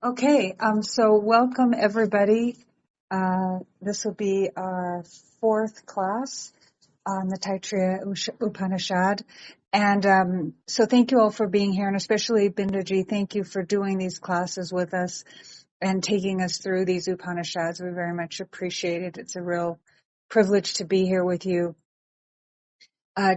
Okay, so welcome everybody. This will be our fourth class on the Taitareeya Upanishad. And so thank you all for being here, and especially Bindaji, thank you for doing these classes with us and taking us through these Upanishads. We very much appreciate it. It's a real privilege to be here with you.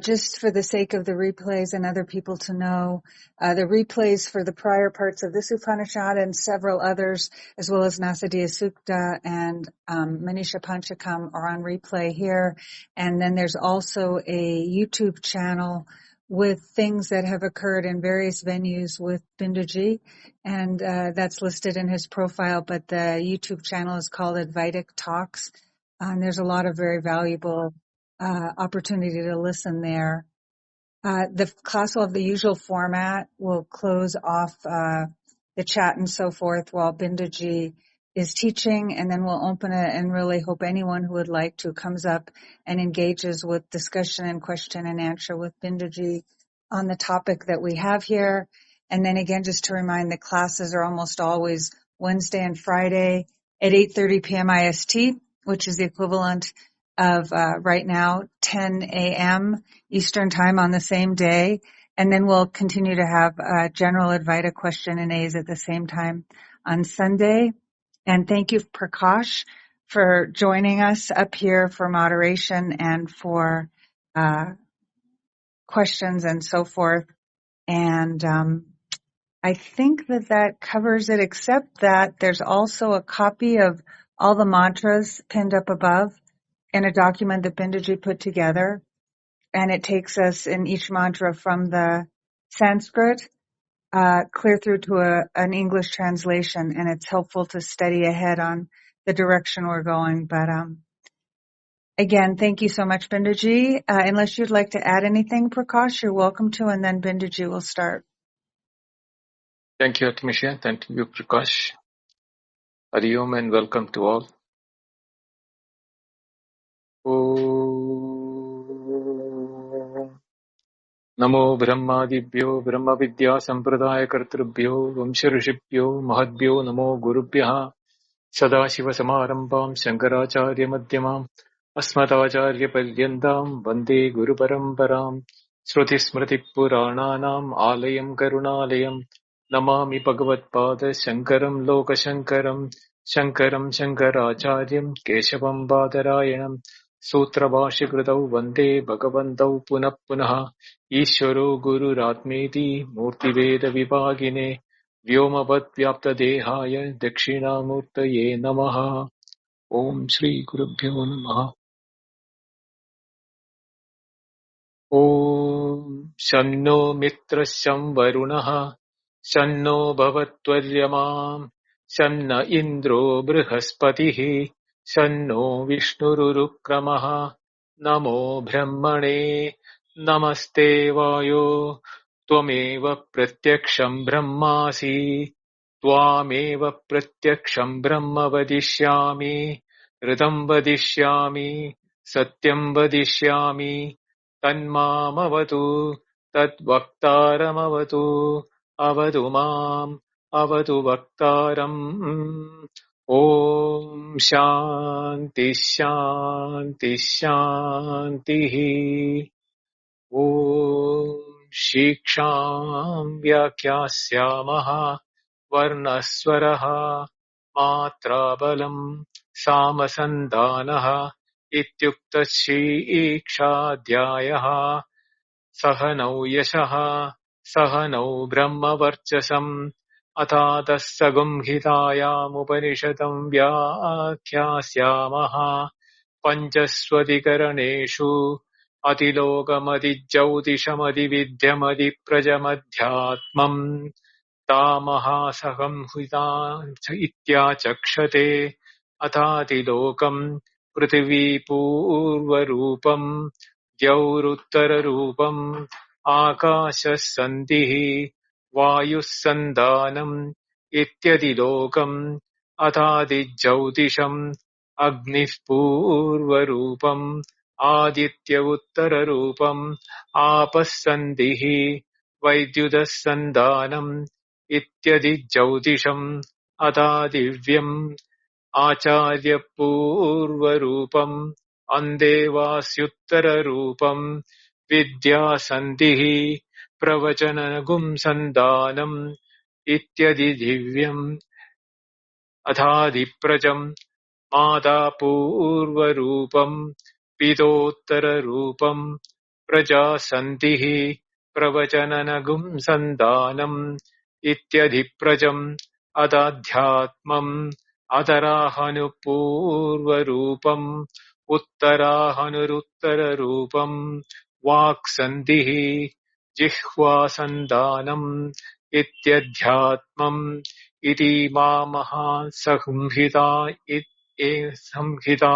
Just for the sake of the replays and other people to know, the replays for the prior parts of this Upanishad and several others, as well as Nasadiya Sukta and Manisha Panchakam, are on replay here. And then there's also a YouTube channel with things that have occurred in various venues with Bindaji, and that's listed in his profile. But the YouTube channel is called Advaita Talks, and there's a lot of very valuable opportunity to listen there. The class will have the usual format. We'll close off the chat and so forth while Bindaji is teaching, and then we'll open it and really hope anyone who would like to comes up and engages with discussion and question and answer with Bindaji on the topic that we have here. And then again, just to remind, the classes are almost always Wednesday and Friday at 8:30 p.m. IST, which is the equivalent of right now 10 a.m. Eastern time on the same day. And then we'll continue to have general Advaita question and A's at the same time on Sunday. And thank you, Prakash, for joining us up here for moderation and for questions and so forth. And I think that covers it, except that there's also a copy of all the mantras pinned up above in a document that Bindaji put together. And it takes us in each mantra from the Sanskrit clear through to an English translation, and it's helpful to study ahead on the direction we're going. But again, thank you so much, Bindaji. Unless you'd like to add anything, Prakash, you're welcome to, and then Bindaji will start. Thank you, Artemisia. Thank you, Prakash. Hari Om and welcome to all. Om Namo Brahmadibhyo Brahma Vidya Sampradaya Kartrubhyo Vamsharishibhyo Mahadbhyo Namo Gurubhyaha Sadashiva Samarambam Shankaracharya Madhyamam Asmatacharya Paryandam Vande Guru Paramparam Shruti Smriti Purananam Alayam Karunalayam Namami Bhagavatpada Shankaram Lokashankaram Shankaram Shankaracharyam Keshavam Badarayanam Sutrabhashikritau Vande Bhagavantau Punah Punah Ishvaro Guru Ratmeti Murtiveda Vibhagine Vyomavad-vyapta-dehaya Dakshinamurtaye Namaha. Om Shri Gurubhyo Namaha. Om Shanno Mitrasyam Varunaha Shanno Bhavatvaryamam Shanna Indro Brihaspatihi Shanno Vishnururukramaha Namo Brahmane Namaste Vayo Tvameva Pratyaksham Brahmasi Tvameva Pratyaksham Brahma Vadishyami Ridam Vadishyami Satyam Vadishyami Tanmamavatu Tadvaktaramavatu Avadu Mam Avadu Vaktaram. Om Shanti Shanti Shanti. Om Shiksham Vyakyasyamaha Varnaswaraha Matrabalam Samasandanaha Ityuktashiksha Sahanau Yashaha Sahanau Brahmavarchasam Atatasagam Hitayam Upanishadam Vyakyasyamaha Panchaswadikaraneshu Atilokamadijautishamadividyamadiprajamadhyatmam Tamaha Saham Ityachakshate Athatilokam Prithvi Purvarupam Dyauruttara Akashasandihi Vayusandanam Ityadilokam Athadijjautisham Agnispurvarupam Aditya Uttararupam Apasandihi Vaidyudasandanam Ityadijjautisham अथादिव्यम् आचार्यपूर्वरूपम् अन्देवास्युत्तररूपम् विद्यासन्धिः प्रवचनगुंसन्धानम् इत्यदिदिव्यम् अथादिप्रजम् मातापूर्वरूपम् पितोत्तररूपम् प्रजासन्धिः प्रवचनगुंसन्धानम् इत्यधिप्रजम् अदाध्यात्मम् अतराहनुपूर्वरूपम् उत्तराहनुरुत्तररूपम् वाक्सन्धिः जिह्वासन्धानम् इत्यध्यात्मम् इति महासंहिता संहिता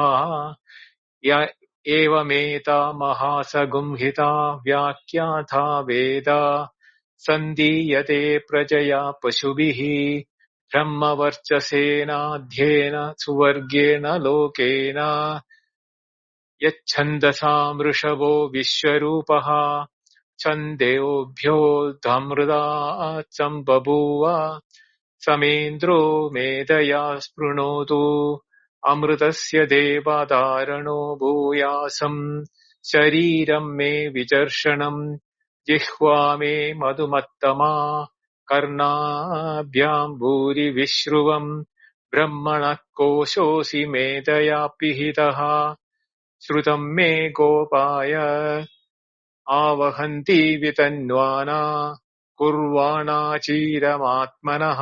य एवमेता महासंहिता व्याख्याता वेदा सन्धीयते प्रजया पशुभिः ब्रह्मवर्चसेनाध्येन सुवर्गेण लोकेन यच्छन्दसां वृषभो विश्वरूपः छन्दोभ्योऽधमृताच्चं बभूव समेन्द्रो मेधया स्पृणोतु अमृतस्य देवधारणो भूयासम् शरीरम् मे विचर्षणम् जिह्वा मे मधुमत्तमा कर्णाभ्याम् भूरिविश्रुवम् ब्रह्मणः कोशोऽसि मेधया पिहितः श्रुतम् मे गोपाय आवहन्ति वितन्वाना कुर्वाणा चीरमात्मनः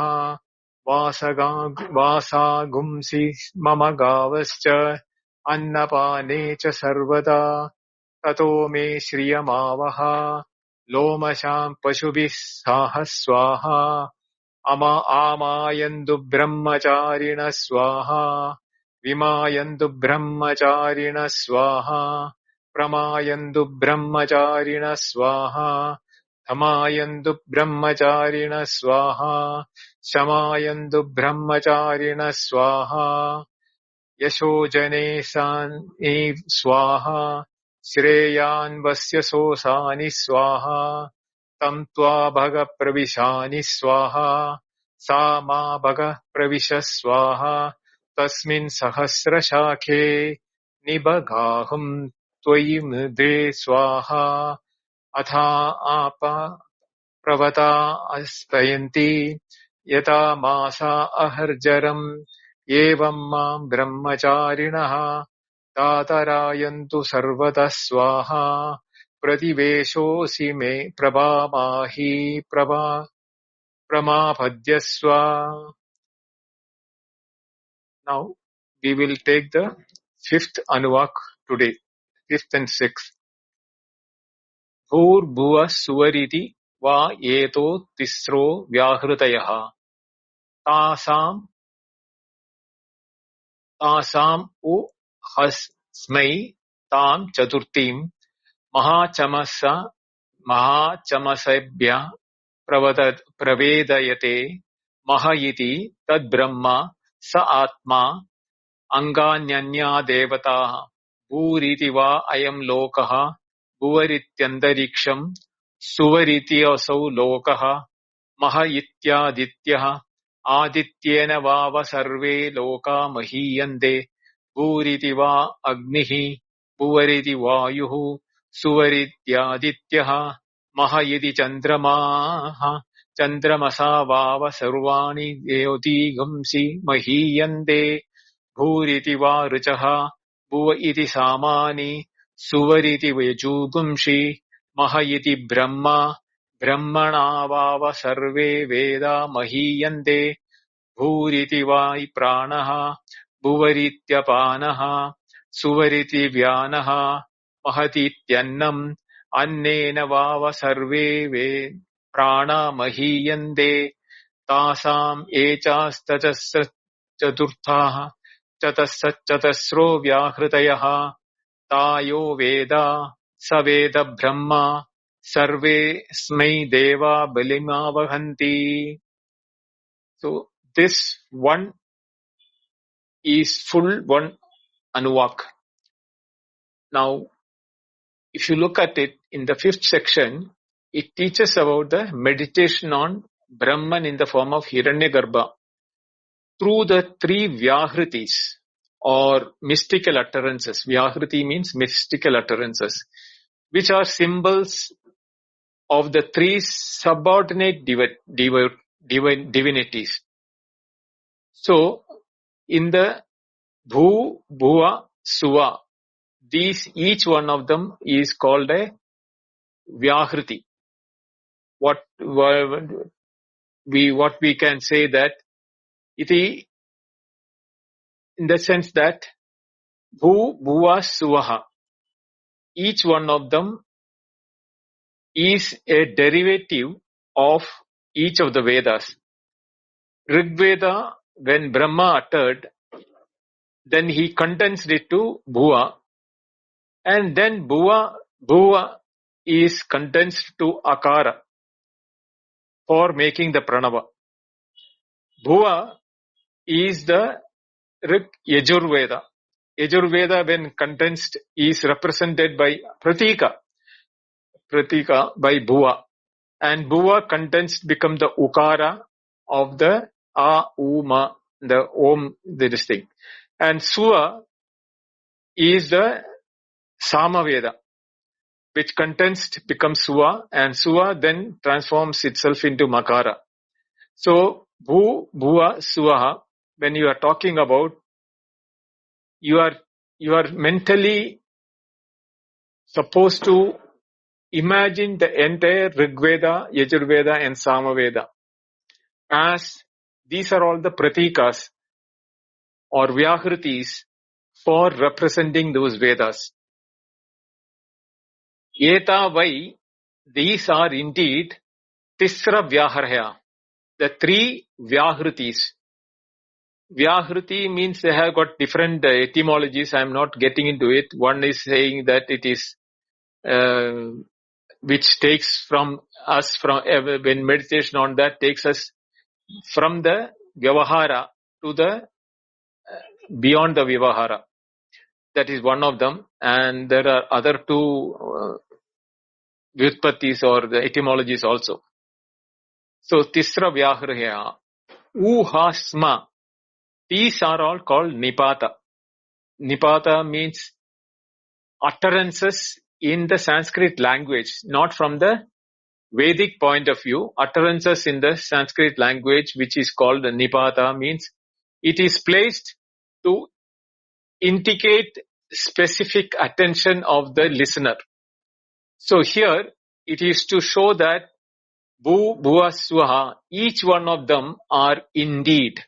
वासागुंसि मम गावश्च अन्नपाने च सर्वदा ततो मे श्रियमावह लोमशाम् पशुभिः साह स्वाहा आमायन्तु ब्रह्मचारिणः स्वाहा विमायन्तु ब्रह्मचारिणः स्वाहा प्रमायन्तु ब्रह्मचारिणः स्वाहा धमायन्तु ब्रह्मचारिणः स्वाहा शमायन्तु ब्रह्मचारिणः स्वाहा यशोजने सानि स्वाहा श्रेयान्वस्य सोऽसानि स्वाहा तं त्वा भग प्रविशानि स्वाहा सा मा भग प्रविश स्वाहा तस्मिन् सहस्रशाखे निबगाहं त्वयि मृदे स्वाहा अथा आप प्रवता अस्तयन्ति यथा मासा अहर्जरम् एवं माम् ब्रह्मचारिणः तातरायन्तु सर्वतः स्वाहा प्रतिवेशोऽसि मे प्रभामाहि प्रमापद्यस्व. Now we will take the fifth Anuvak today, fifth and sixth. भूर्भुवः सुवरिति वा एतो तिस्रो व्याहृतयः तासाम् उ हस्मै ताम् चतुर्थीम् महाचमसेभ्य प्रवेदयते मह इति तद्ब्रह्म स आत्मा अङ्गान्यन्या देवताः भूरिति वा अयम् लोकः भुवरित्यन्तरिक्षम् सुवरिति असौ लोकः मह इत्यादित्यः आदित्येन वाव सर्वे लोका महीयन्ते भूरिति वा अग्निः भुवरिति वायुः सुवरित्यादित्यः मह इति चन्द्रमाः चन्द्रमसा वाव सर्वाणि द्योतिगंसि महीयन्ते भूरिति वा ऋचः भुव इति सामानि सुवरिति यजुगुंषि मह इति ब्रह्म ब्रह्मणा वाव सर्वे वेदा महीयन्ते भूरिति वा प्राणः भुवरित्यपानः सुवरिति व्यानः महतीत्यन्नम् अन्नेन वाव सर्वे प्राणा महीयन्ते तासाम् एचास्तचस्रचतुर्थाः चतस्रो व्याहृतयः तायो वेदा स वेद ब्रह्म सर्वेऽस्मै देवा बलिमावहन्ति. So this one is full one Anuvak. Now if you look at it in the fifth section, it teaches about the meditation on Brahman in the form of Hiranyagarbha. through the three Vyahritis or mystical utterances. Vyahriti means mystical utterances, which are symbols of the three subordinate divinities. So, in the Bhu, Bhuva, Suva, each one of them is called a Vyahriti. What we can say that iti, in the sense that Bhu, Bhuva, Suvaha, each one of them is a derivative of each of the Vedas. Rig Veda, when Brahma uttered, then he condensed it to Bhuva, and then Bhuva is condensed to Akara for making the Pranava. Bhuva is the Rig Yajurveda. Yajurveda, when condensed, is represented by Pratika by Bhuva. And Bhuva condensed become the Ukara of the A, U, Ma, the Om, this thing. And Suva is the Samaveda, which condensed becomes Suva, and Suva then transforms itself into Makara. So, Bhu, Bhuva, Suvaha, when you are talking about, you are mentally supposed to imagine the entire Rigveda, Yajurveda and Samaveda as these are all the pratikas or Vyahritis for representing those Vedas. Eta vai, these are indeed Tisra Vyaharya, the three Vyahritis. Vyahriti means they have got different etymologies. I am not getting into it. One is saying that it is which takes from us from when meditation on that takes us from the Vyavahara to the beyond the Vyavahara. That is one of them, and there are other two Vyutpatis or the etymologies also. So Tisra Vyahraya, Uhasma, these are all called Nipata. Nipata means utterances in the Sanskrit language, not from the Vedic point of view. Utterances in the Sanskrit language, which is called Nipata, means it is placed to indicate specific attention of the listener. So here it is to show that Bhu, Bhuva, Swaha, each one of them are indeed.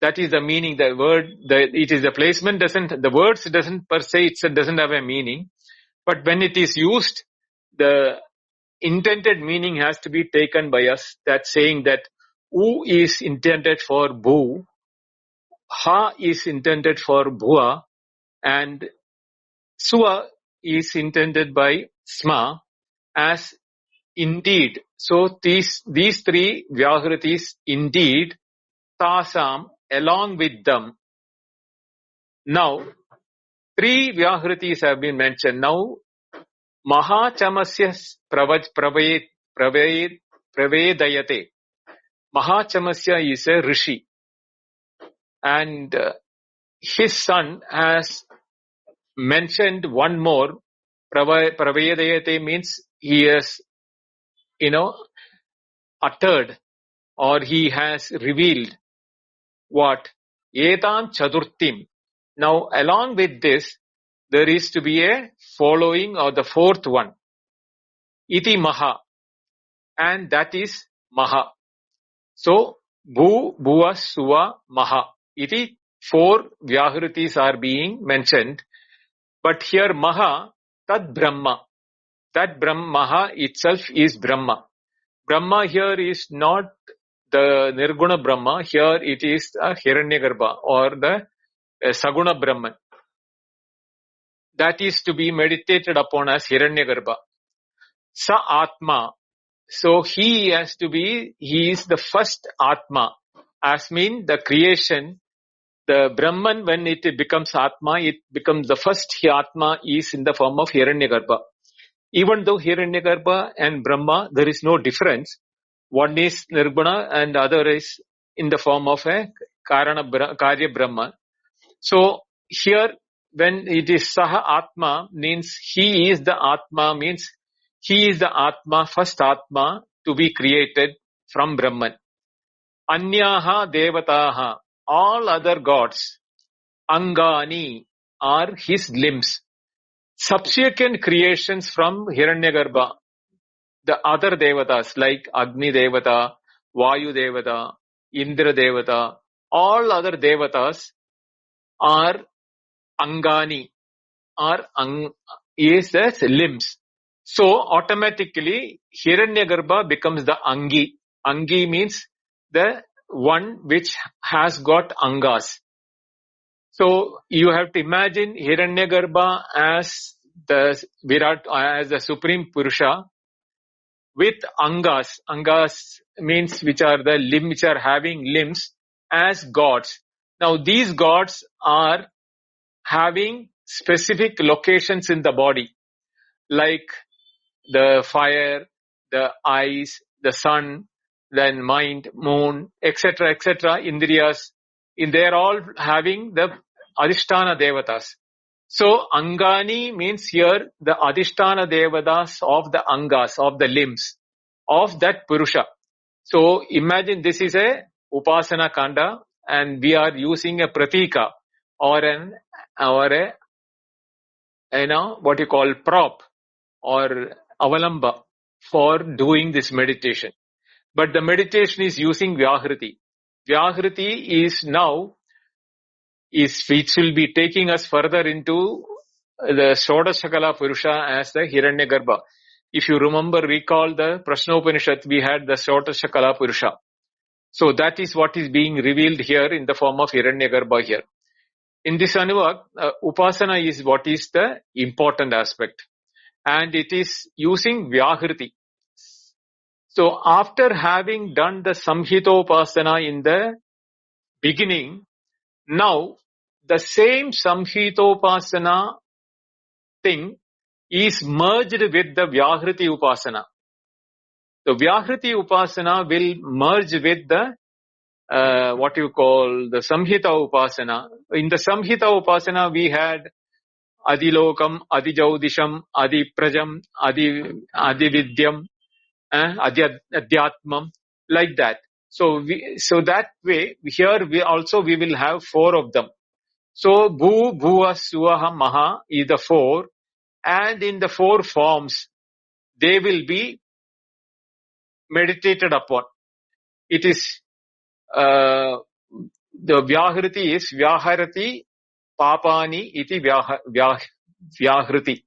That is the meaning. The word, it is the placement the words doesn't per se, it doesn't have a meaning. But when it is used, the intended meaning has to be taken by us. That saying that U is intended for Bhu, Ha is intended for Bhuva, and Swa is intended by Sma as indeed. So these three Vyahritis indeed, Tasam, along with them. Now, three Vyahritis have been mentioned. Now, Mahachamasya Pravedayate. Mahachamasya is a rishi, and his son has mentioned one more. Pravedayate means he has, uttered or he has revealed what? Etam Chaturtim. Now, along with this, there is to be a following or the fourth one. Iti Maha. And that is Maha. So, Bhu, Bhuva, Suva, Maha. Iti, four Vyahritis are being mentioned. But here Maha, Tad Brahma. That Maha itself is Brahma. Brahma here is not the Nirguna Brahma. Here it is a Hiranyagarbha or the Saguna Brahman. That is to be meditated upon as Hiranyagarbha. Sa Atma. So he is the first Atma. As mean the creation, the Brahman, when it becomes Atma, it becomes the first Atma is in the form of Hiranyagarbha. Even though Hiranyagarbha and Brahma, there is no difference. One is Nirguna and other is in the form of a Karya Brahma. So here when it is Saha Atma means he is the Atma, means he is the Atma, first Atma to be created from Brahman. Anyaha Devataha, all other gods, Angani are his limbs. Subsequent creations from Hiranyagarbha, the other devatas like Agni Devata, Vayu Devata, Indra Devata, all other devatas are Angani, are is as limbs. So automatically Hiranyagarbha becomes the Angi. Angi means the one which has got Angas. So you have to imagine Hiranyagarbha as the Virat, as the Supreme Purusha with Angas. Angas means which are the limb, which are having limbs as gods. Now these gods are having specific locations in the body, like the fire, the eyes, the sun, then mind, moon, etc., etc., Indriyas. They are all having the Adhisthana Devatas. So Angani means here the Adhisthana Devatas of the Angas, of the limbs, of that Purusha. So imagine this is a Upasana Kanda and we are using a Pratika or a what you call prop or avalamba for doing this meditation. But the meditation is using Vyahriti. Vyahriti is now, which will be taking us further into the Shodashakala Purusha as the Hiranyagarbha. If you remember, recall the Prashnopanishad, we had the Shodashakala Purusha. So that is what is being revealed here in the form of Hiranyagarbha here. In this Anuvak, Upasana is what is the important aspect. And it is using Vyahriti. So after having done the Samhitopasana in the beginning, now the same Samhitopasana thing is merged with the Vyahriti Upasana. The Vyahriti Upasana will merge with the what you call the Samhita Upasana. In the Samhita Upasana we had Adilokam, Adijaudisham, Adiprajam, Adividyam, Adhyatmam, like that. So that way here we will have four of them. So Bhu, Bhuva, Suvaha, Maha is the four, and in the four forms they will be meditated upon. It is the Vyahriti is Vyaharati Papani iti Vyahriti.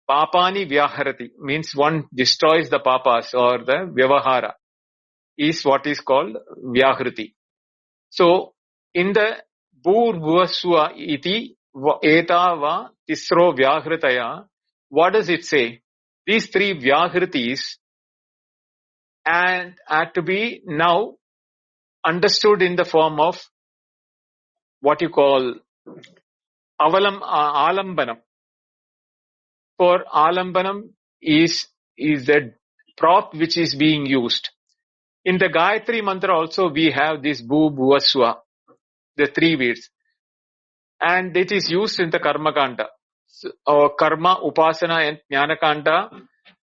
Papani Vyaharati means one destroys the papas or the Vyavahara is what is called Vyahriti. So in the Bhurvaswa iti eta va tisro Vyahritaya, what does it say? These three Vyahritis and are to be now understood in the form of what you call Alambanam. For Alambanam is the prop which is being used. In the Gayatri Mantra also we have this Bhu, Bhuva, Swa, the three words. And it is used in the Karma Kanda. Karma, Upasana and Jnana Kanda,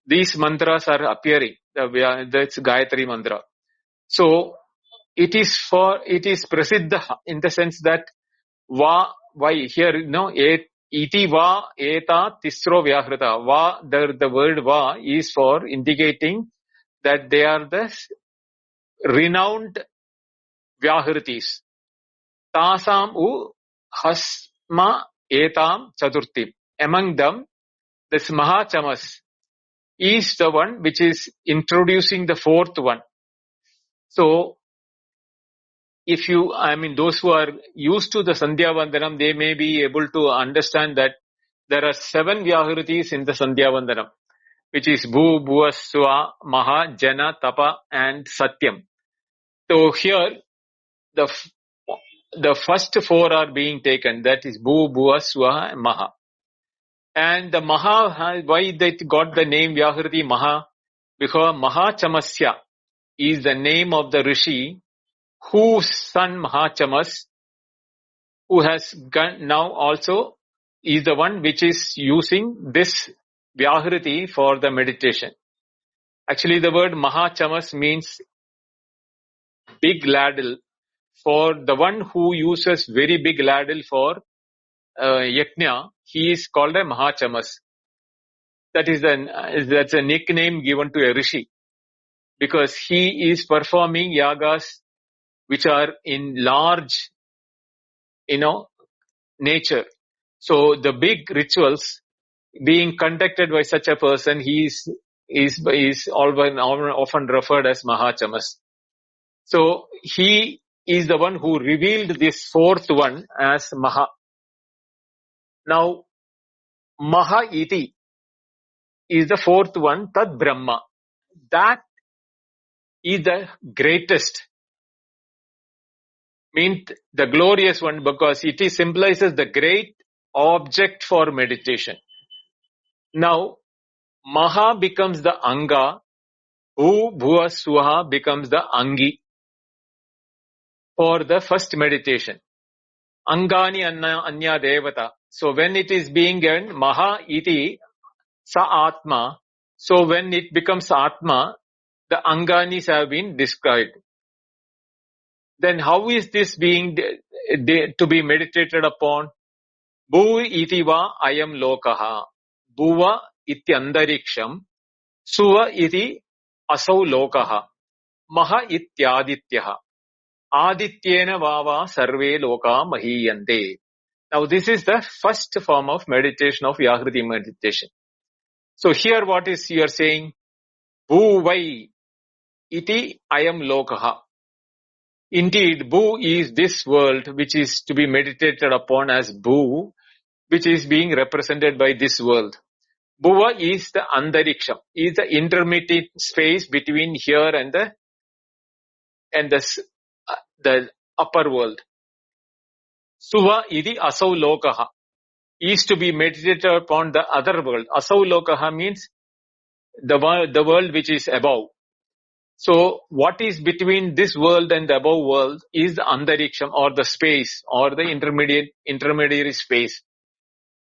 these mantras are appearing. That's Gayatri Mantra. So it is prasiddha in the sense that why here, iti va eta tisro vyahrita. Va, the word va is for indicating that they are the renowned Vyahritis. Tasam u hasma etam chaturti. Among them, this Mahachamas is the one which is introducing the fourth one. So, those who are used to the Sandhya Vandanam, they may be able to understand that there are 7 Vyahritis in the Sandhya Vandanam, which is Bhu, Bhuva, Swa, Maha, Jana, Tapa and Satyam. So here, the first 4 are being taken, that is Bhu, Bhuva, Swa and Maha. And the Maha, why they got the name Vyahriti Maha? Because Maha Chamasya is the name of the Rishi whose son Mahachamas, who has now also is the one which is using this Vyahriti for the meditation. Actually, the word Mahachamas means big ladle. For the one who uses very big ladle for yajna, he is called a Mahachamas. That's a nickname given to a rishi, because he is performing yagas which are in large, nature. So the big rituals being conducted by such a person, he is often referred as Mahachamas. So he is the one who revealed this fourth one as Maha. Now, Maha iti is the fourth one, Tad Brahma. That is the greatest, means the glorious one, because it symbolizes the great object for meditation. Now, Maha becomes the Anga, Bhuva Swaha becomes the Angi for the first meditation. Angani Anya Devata. So when it is being given, Maha iti Sa Atma. So when it becomes Atma, the Anganis have been described. Then how is this being to be meditated upon? Bhu iti va ayam lokaha. Bhuva iti andariksham. Suva iti asau lokaha. Maha ityadityaha. Adityena vava sarve loka mahiyante. Now this is the first form of meditation, of Vyahriti meditation. So here what is you are saying? Bhuvai iti ayam lokaha. Indeed, Bhu is this world which is to be meditated upon as Bhu, which is being represented by this world. Bhuva is the andariksham, is the intermediate space between here and the upper world. Suva iti asau lokaha, is to be meditated upon the other world. Asau lokaha means the world which is above. So what is between this world and the above world is the andariksham, or the space, or the intermediary space.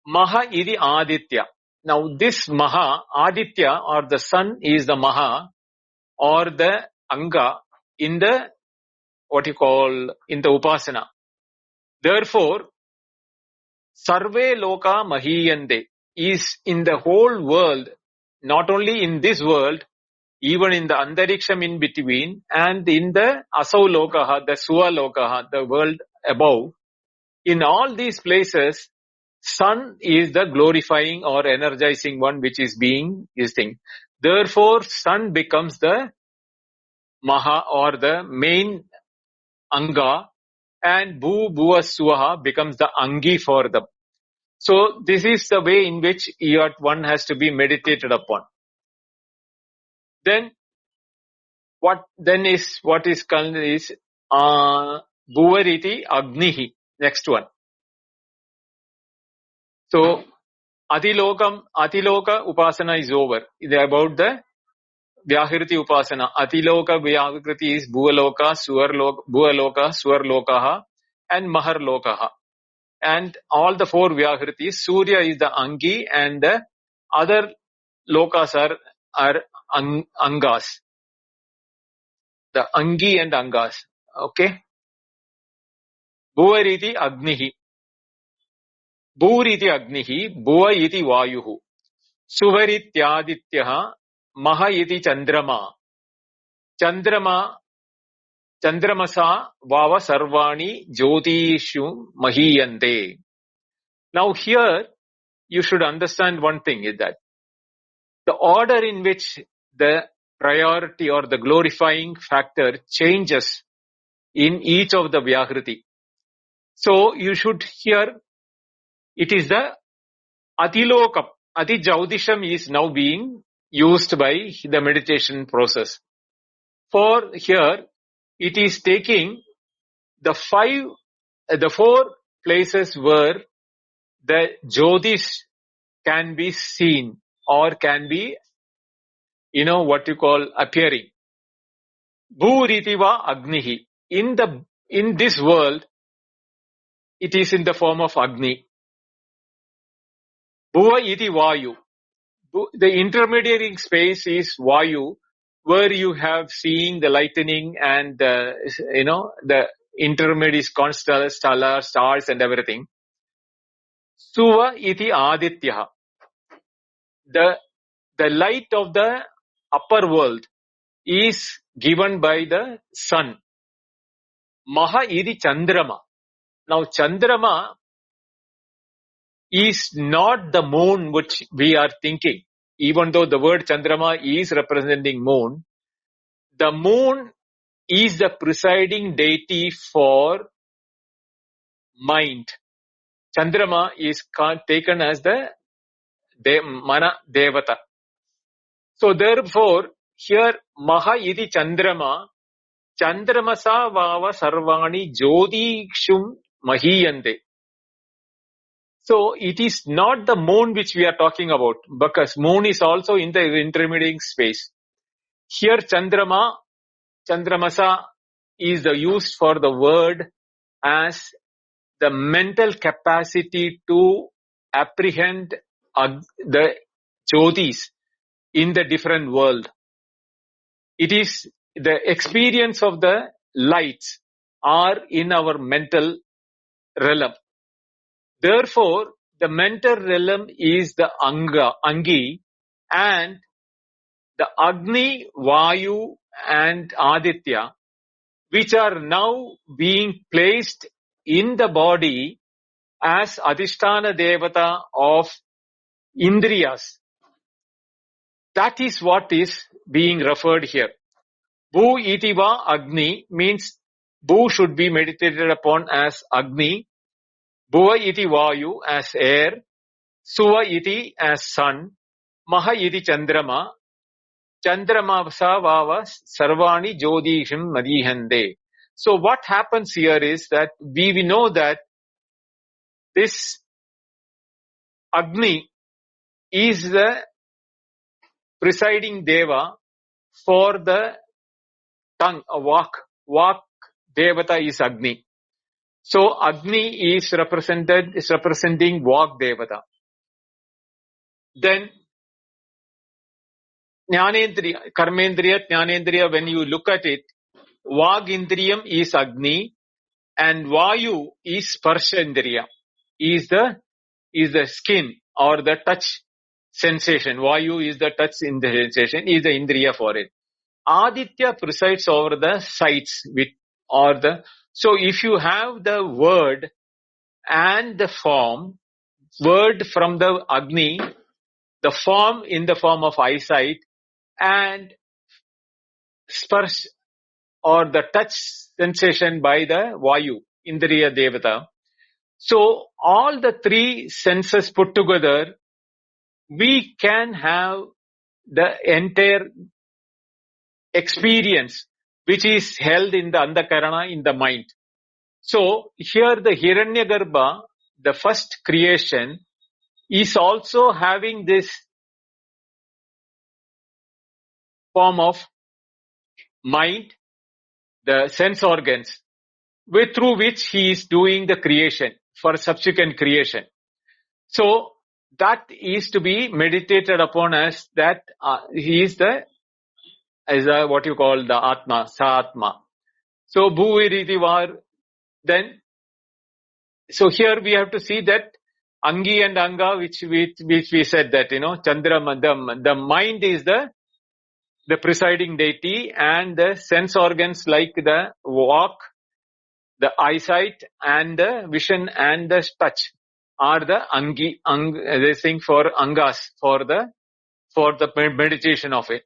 Maha iti aditya. Now this Maha, Aditya, or the sun, is the Maha or the Anga in the in the Upasana. Therefore, Sarve Loka Mahiyande is in the whole world, not only in this world, even in the Andariksham in between, and in the Asau Lokaha, the Suva Lokaha, the world above. In all these places, sun is the glorifying or energizing one which is being this thing. Therefore, sun becomes the Maha or the main Anga, and Bhuva Swaha becomes the Angi for them. So this is the way in which one has to be meditated upon. Then what is called is Bhuvariti Agnihi. Next one. So Atiloka Upasana is over. It is about the Vyahriti Upasana. Atiloka Vyahriti is Bhuvaloka, Suvarlokaha, and Maharlokaha. And all the four Vyahritis, Surya is the Angi, and the other Lokas are Angas. The Angi and Angas. Okay? Bhuvariti Agnihi. Bhuriti Agnihi, Bhuva iti Vayuhu. Suvarityadityaha, Maha iti Chandrama. Chandramasa Vava Sarvani Jyotishu Mahiyante. Now here, you should understand one thing, is that the order in which the priority or the glorifying factor changes in each of the Vyahriti. So you should hear, it is the Atilokam. Ati Jaudisham is now being used by the meditation process. For here, it is taking the four places where the Jyotish can be seen or can be, appearing. Bhuritiva Agnihi. in this world, it is in the form of Agni. Bhuva iti Vayu. The intermediary space is Vayu, where you have seeing the lightning and the intermediate stars and everything. Suva iti Aditya. The light of the upper world is given by the sun. Maha iti Chandrama. Now Chandrama is not the moon which we are thinking. Even though the word Chandrama is representing moon, the moon is the presiding deity for mind. Chandrama is taken as the Mana Devata. So therefore, here Maha iti Chandrama, Chandramasa Vava Sarvani Jodikshum Mahiyante. So it is not the moon which we are talking about, because moon is also in the intermediate space. Here Chandramasa is the used for the word as the mental capacity to apprehend the Jyotis in the different world. It is the experience of the lights are in our mental realm. Therefore, the mental realm is the Angi, and the Agni, Vayu and Aditya, which are now being placed in the body as Adhisthana Devata of Indriyas. That is what is being referred here. Bhu iti va Agni means Bhu should be meditated upon as Agni, Bhuva iti Vayu as air, Suva iti as sun, Maha iti Chandrama, Chandrama Vava Sarvani Jodishim Madihande. So what happens here is that we know that this Agni is the presiding Deva for the tongue, a walk. Walk Devata is Agni. So Agni is representing Walk Devata. Then Jnanendriya, Karmendriya, Jnanendriya, when you look at it, Vagindriyam is Agni and Vayu is Sparshendriya, is the skin or the touch sensation. Vayu is the touch in the sensation, is the Indriya for it. Aditya presides over the sights so if you have the word and the form, word from the Agni, the form in the form of eyesight, and sparsh or the touch sensation by the Vayu, Indriya Devata. So all the three senses put together, we can have the entire experience which is held in the Andakarana, in the mind. So here the Hiranyagarbha, the first creation, is also having this form of mind, the sense organs, through which he is doing the creation for subsequent creation. So that is to be meditated upon as that he is what you call the Atma, Sa-Atma. So Bhuviriti Var, then, so here we have to see that Angi and Anga, which we said that, Chandrama, the mind is the presiding deity, and the sense organs like the walk, the eyesight and the vision and the touch are the they sing for Angas for the meditation of it.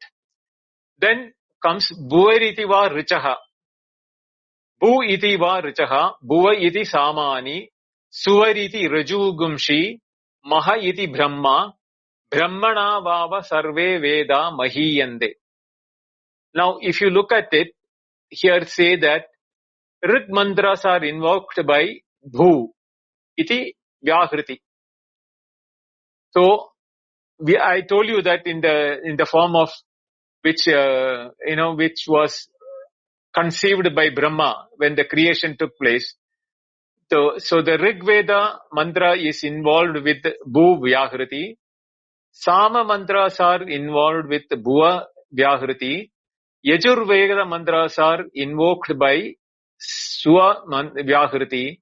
Then comes Bhuva iti va Richaha. Bhu iti va Richaha, Bhuva iti Samani, Suvar iti Rajugumshi, Maha iti Brahma, Brahmana Vava Sarve Veda Mahiyande. Now, if you look at it, here say that Rit mantras are invoked by Bhu iti Vyahriti. So, I told you that in the form of which was conceived by Brahma when the creation took place. So the Rig Veda mantra is involved with Bhu Vyahriti. Sama mantras are involved with Bhuva Vyahriti. Yajur Veda mantras are invoked by Swa Vyahriti.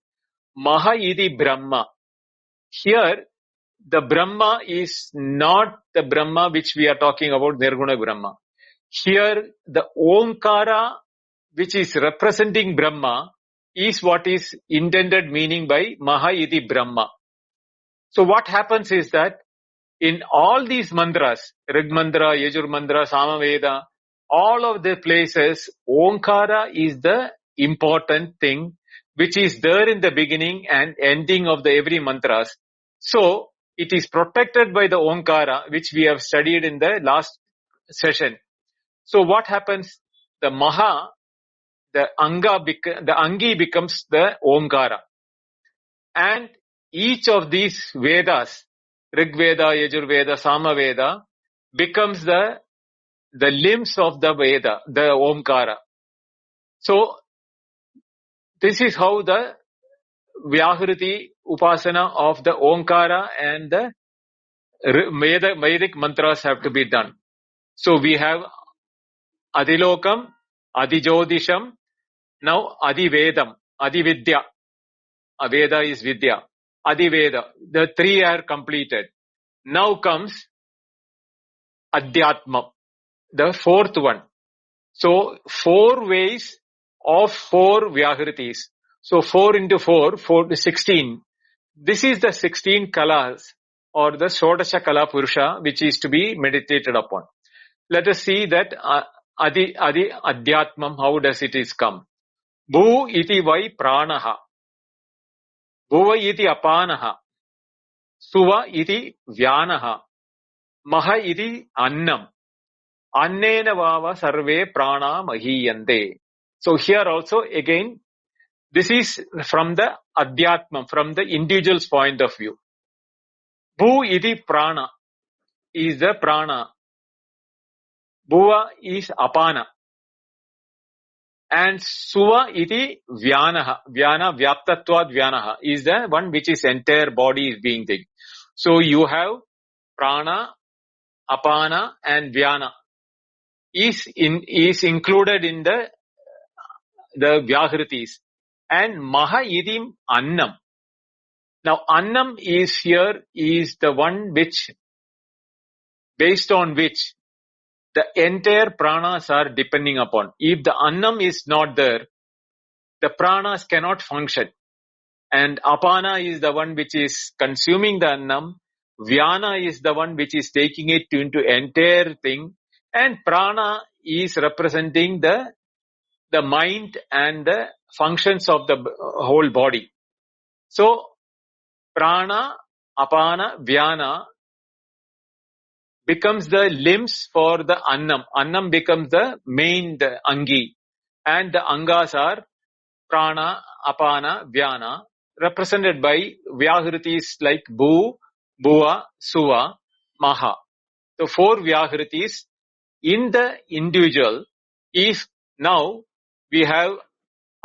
Maha Idi Brahma. Here, the Brahma is not the Brahma which we are talking about, Nirguna Brahma. Here, the Omkara, which is representing Brahma, is what is intended meaning by Maha Iti Brahma. So what happens is that in all these mantras, Rig mantra, Yajur mantra, Samaveda, all of the places, Omkara is the important thing which is there in the beginning and ending of the every mantras. So it is protected by the Omkara, which we have studied in the last session. So what happens? The Maha, the Angi becomes the Omkara. And each of these Vedas, Rig Veda, Yajur Veda, Sama Veda, becomes the limbs of the Veda, the Omkara. So this is how the Vyahriti Upasana of the Omkara and the Vedic mantras have to be done. So we have Adilokam, Adijodisham, now Adivedam, Adividya. Veda is Vidya. Adiveda. The three are completed. Now comes Adhyatma, the fourth one. So 4 ways of 4 Vyahritis. So 4 into 4, 4 to 16. This is the 16 kalas or the Shodasha Kala Purusha which is to be meditated upon. Let us see that Adhyatmam, how does it is come? Bhu iti vai pranaha. Bhuva iti apanaha. Suva iti vyanaha. Maha iti annam. Annena vava sarve prana mahiyante. So here also again, this is from the Adhyatmam, from the individual's point of view. Bhu iti prana is the prana. Bhuva is apana. And Suva iti vyanaha. Vyana, vyaptatvad vyanaha is the one which is entire body is being taken. So you have prana, apana and vyana is included in the Vyahritis. And Maha idim annam. Now annam is here is the one which, based on which the entire pranas are depending upon. If the annam is not there, the pranas cannot function. And apana is the one which is consuming the annam. Vyana is the one which is taking it into entire thing. And prana is representing the mind and the functions of the whole body. So, prana, apana, vyana becomes the limbs for the annam. Annam becomes the main, the angi. And the angas are prana, apana, vyana, represented by Vyahritis like Bhu, Bhuva, Suva, Maha. The 4 Vyahritis in the individual is now we have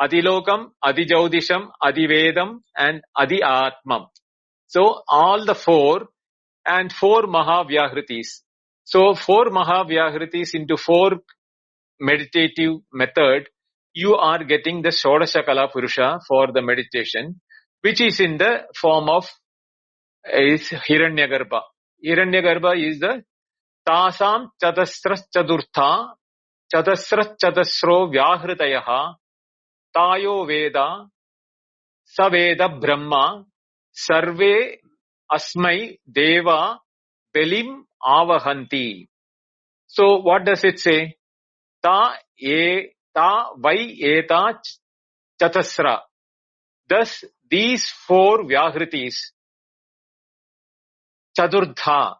Adilokam, Adijaudisham, Adivedam and Adiatmam. So all the 4 and 4 Mahavyahritis. So 4 Mahavyahritis into 4 meditative method, you are getting the Shodasha Kala Purusha for the meditation, which is in the form of is Hiranyagarbha. Hiranyagarbha is the Tasam Chatasras Chadurtha Chatasras Chatasro Vyahritaya Tayo Veda Saveda Brahma Sarve Asmai Deva Belim Avahanti. So what does it say? Ta vai eta chatasra. Thus these 4 Vyahritis, Chadurdha,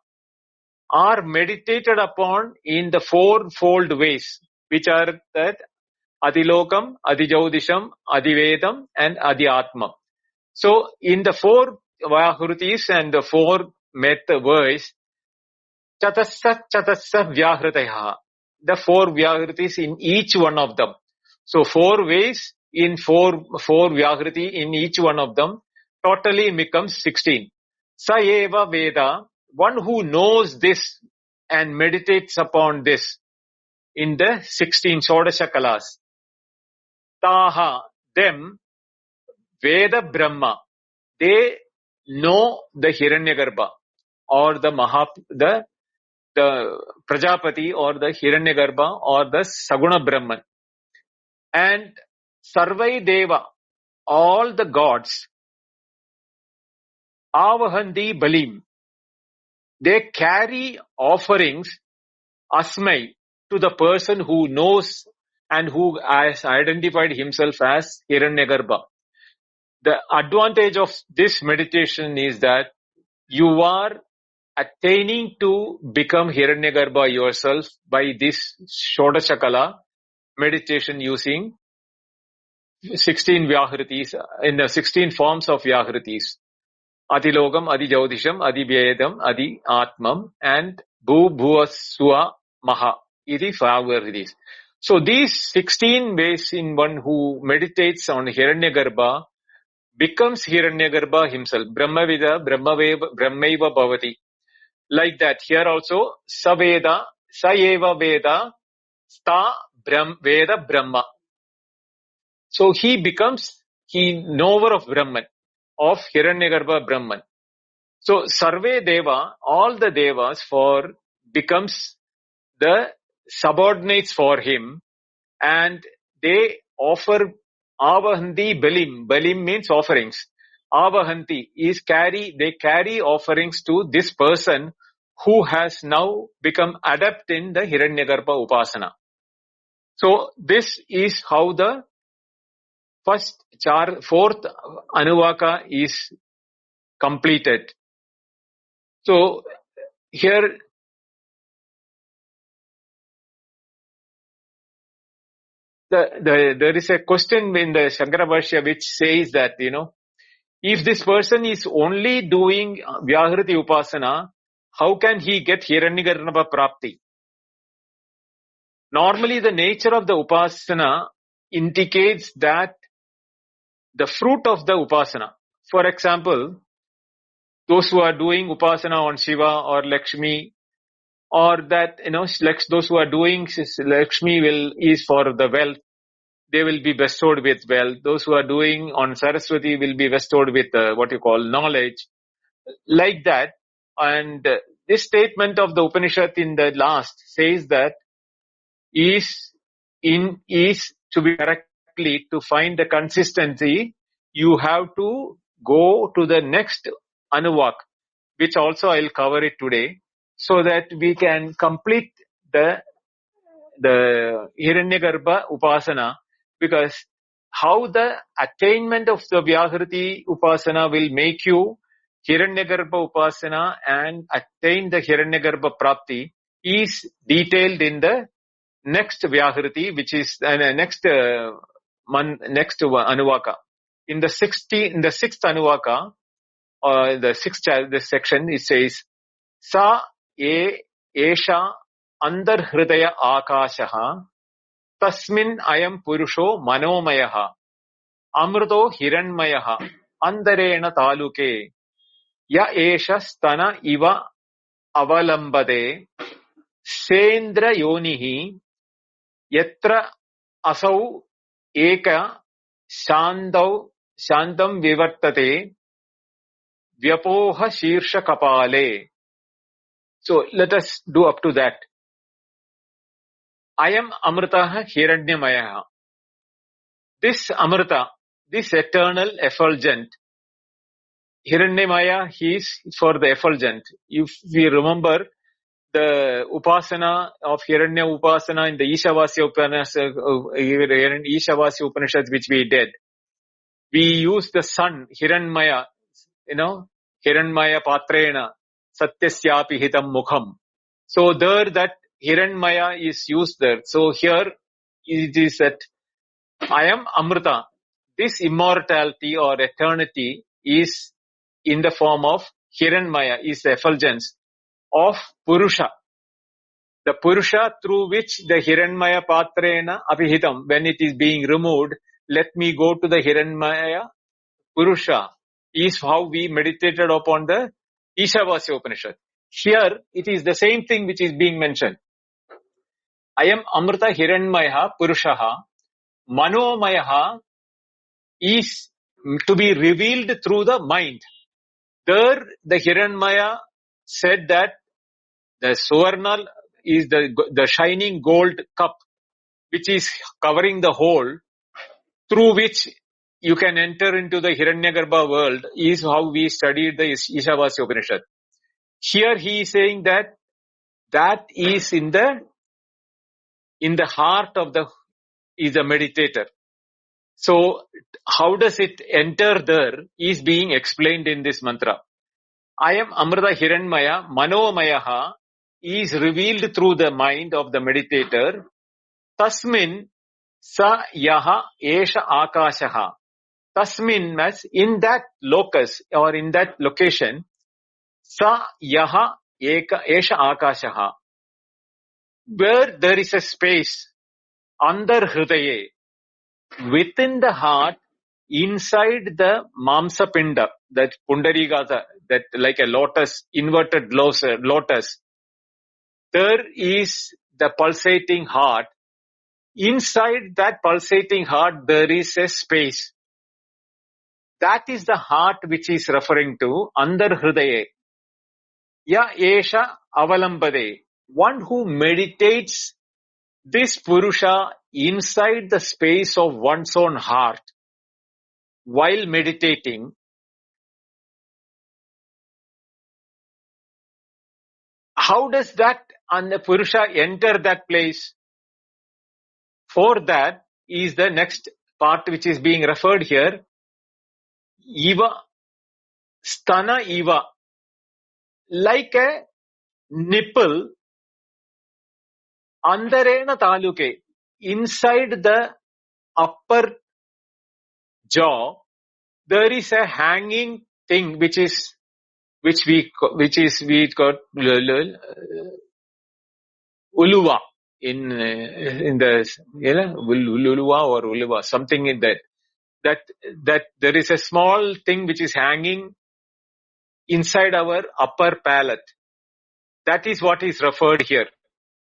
are meditated upon in the 4-fold ways, which are that Adilokam, Adijaudisham, Adivedam and Adiatma. So in the 4 Vyahritis and the 4 ways, Chatasra Vyahritaya, the 4 Vyahritis in each one of them. So 4 ways in 4 Vyakriti in each one of them totally becomes 16. Sa eva Veda, one who knows this and meditates upon this in the 16 Shodasha Kalas. Taha, them, Veda Brahma, they know the Hiranyagarbha or the Prajapati or the Hiranyagarbha or the Saguna Brahman. And Sarvai Deva, all the gods, Avahandi Balim, they carry offerings, Asmai, to the person who knows and who has identified himself as Hiranyagarbha. The advantage of this meditation is that you are attaining to become Hiranyagarbha yourself by this Shodashakala meditation using 16 Vyahritis, in the 16 forms of Vyahritis. Adilogam, Adijaudisham, Adivyedam, Adi Atmam, and Bhu Bhuva Swa Maha. Iti 5 Vyahritis. So these 16 ways in one who meditates on Hiranyagarbha becomes Hiranyagarbha himself. Brahmavida, Brahmaiva Bhavati. Like that, here also, Saveda, Saeva Veda, Sta Veda Brahma. So he becomes knower of Brahman, of Hiranyagarbha Brahman. So Sarve Deva, all the Devas becomes the subordinates for him, and they offer Avahanti Balim. Balim means offerings. Avahanti they carry offerings to this person who has now become adept in the Hiranyagarbha Upasana. So this is how the fourth Anuvaka is completed. So here there is a question in the Shankara Bhashya which says that, if this person is only doing Vyahriti Upasana, how can he get Hiranyagarbha Prapti? Normally the nature of the Upasana indicates that the fruit of the Upasana. For example, those who are doing Upasana on Shiva or Lakshmi, or that, those who are doing Lakshmi is for the wealth, they will be bestowed with wealth. Those who are doing on Saraswati will be bestowed with knowledge. Like that. And this statement of the Upanishad in the last says that is to be correctly, to find the consistency, you have to go to the next Anuvak, which also I'll cover it today, so that we can complete the Hiranyagarbha Upasana, because how the attainment of the Vyahriti Upasana will make you Hiranyagarbha Upasana and attain the Hiranyagarbha Prapti is detailed in the next Vyahriti, which is next Anuvaka. In the sixth Anuvaka, this section, it says, Sa Esha Andarhridaya Akashaha Tasmin Ayam Purusho Manomayaha Amruto Hiranmayaha Andarena Taluke Ya Esha Stana Iva Avalambade Sendra Yonihi Yatra Asau Eka Shantam Vivartate Vyapoha Shirsha Kapale. So let us do up to that. I am Amritaha Hiranyamayaha. This Amrita, this eternal effulgent, Hiranyamaya, he is for the effulgent. If we remember the Upasana of Hiranya Upasana in the Ishavasya Upanishad which we did, we use the sun, Hiranyamaya, Hiranyamaya Patrena, Satyasyapi Hitam Mukham. So there that Hiranyamaya is used there. So here it is that I am Amrita. This immortality or eternity is in the form of Hiranyamaya, is the effulgence of Purusha. the Purusha through which the Hiranmaya Patrena Apihitam, when it is being removed, let me go to the Hiranmaya Purusha, is how we meditated upon the Ishavasya Upanishad. Here, it is the same thing which is being mentioned. I am Amrita Hiranmaya Purushaha. Manomayaha is to be revealed through the mind. There, the Hiranmaya said that the Suvarna is the shining gold cup which is covering the hole through which you can enter into the Hiranyagarbha world, is how we studied the Ishavasya Upanishad. Here he is saying that that is in the heart of the meditator. So how does it enter there is being explained in this mantra. I am Amrita Hiranmaya, Manomayaha is revealed through the mind of the meditator. Tasmin sa yaha esha akashaha. Tasmin means in that locus or in that location, sa yaha esha akashaha. Where there is a space, andar hridaye, within the heart, inside the mamsa pinda, that pundarigata, that like a lotus, inverted lotus, there is the pulsating heart. Inside that pulsating heart, there is a space. That is the heart which is referring to andar hridaye. Ya esha avalambade. One who meditates this Purusha inside the space of one's own heart while meditating, how does that and the Purusha enter that place? For that is the next part which is being referred here. Iva, stana iva, like a nipple, andarena taluke, inside the upper jaw, there is a hanging thing which we got uluva in the uluva or uluva, something in that there is a small thing which is hanging inside our upper palate. That is what is referred here.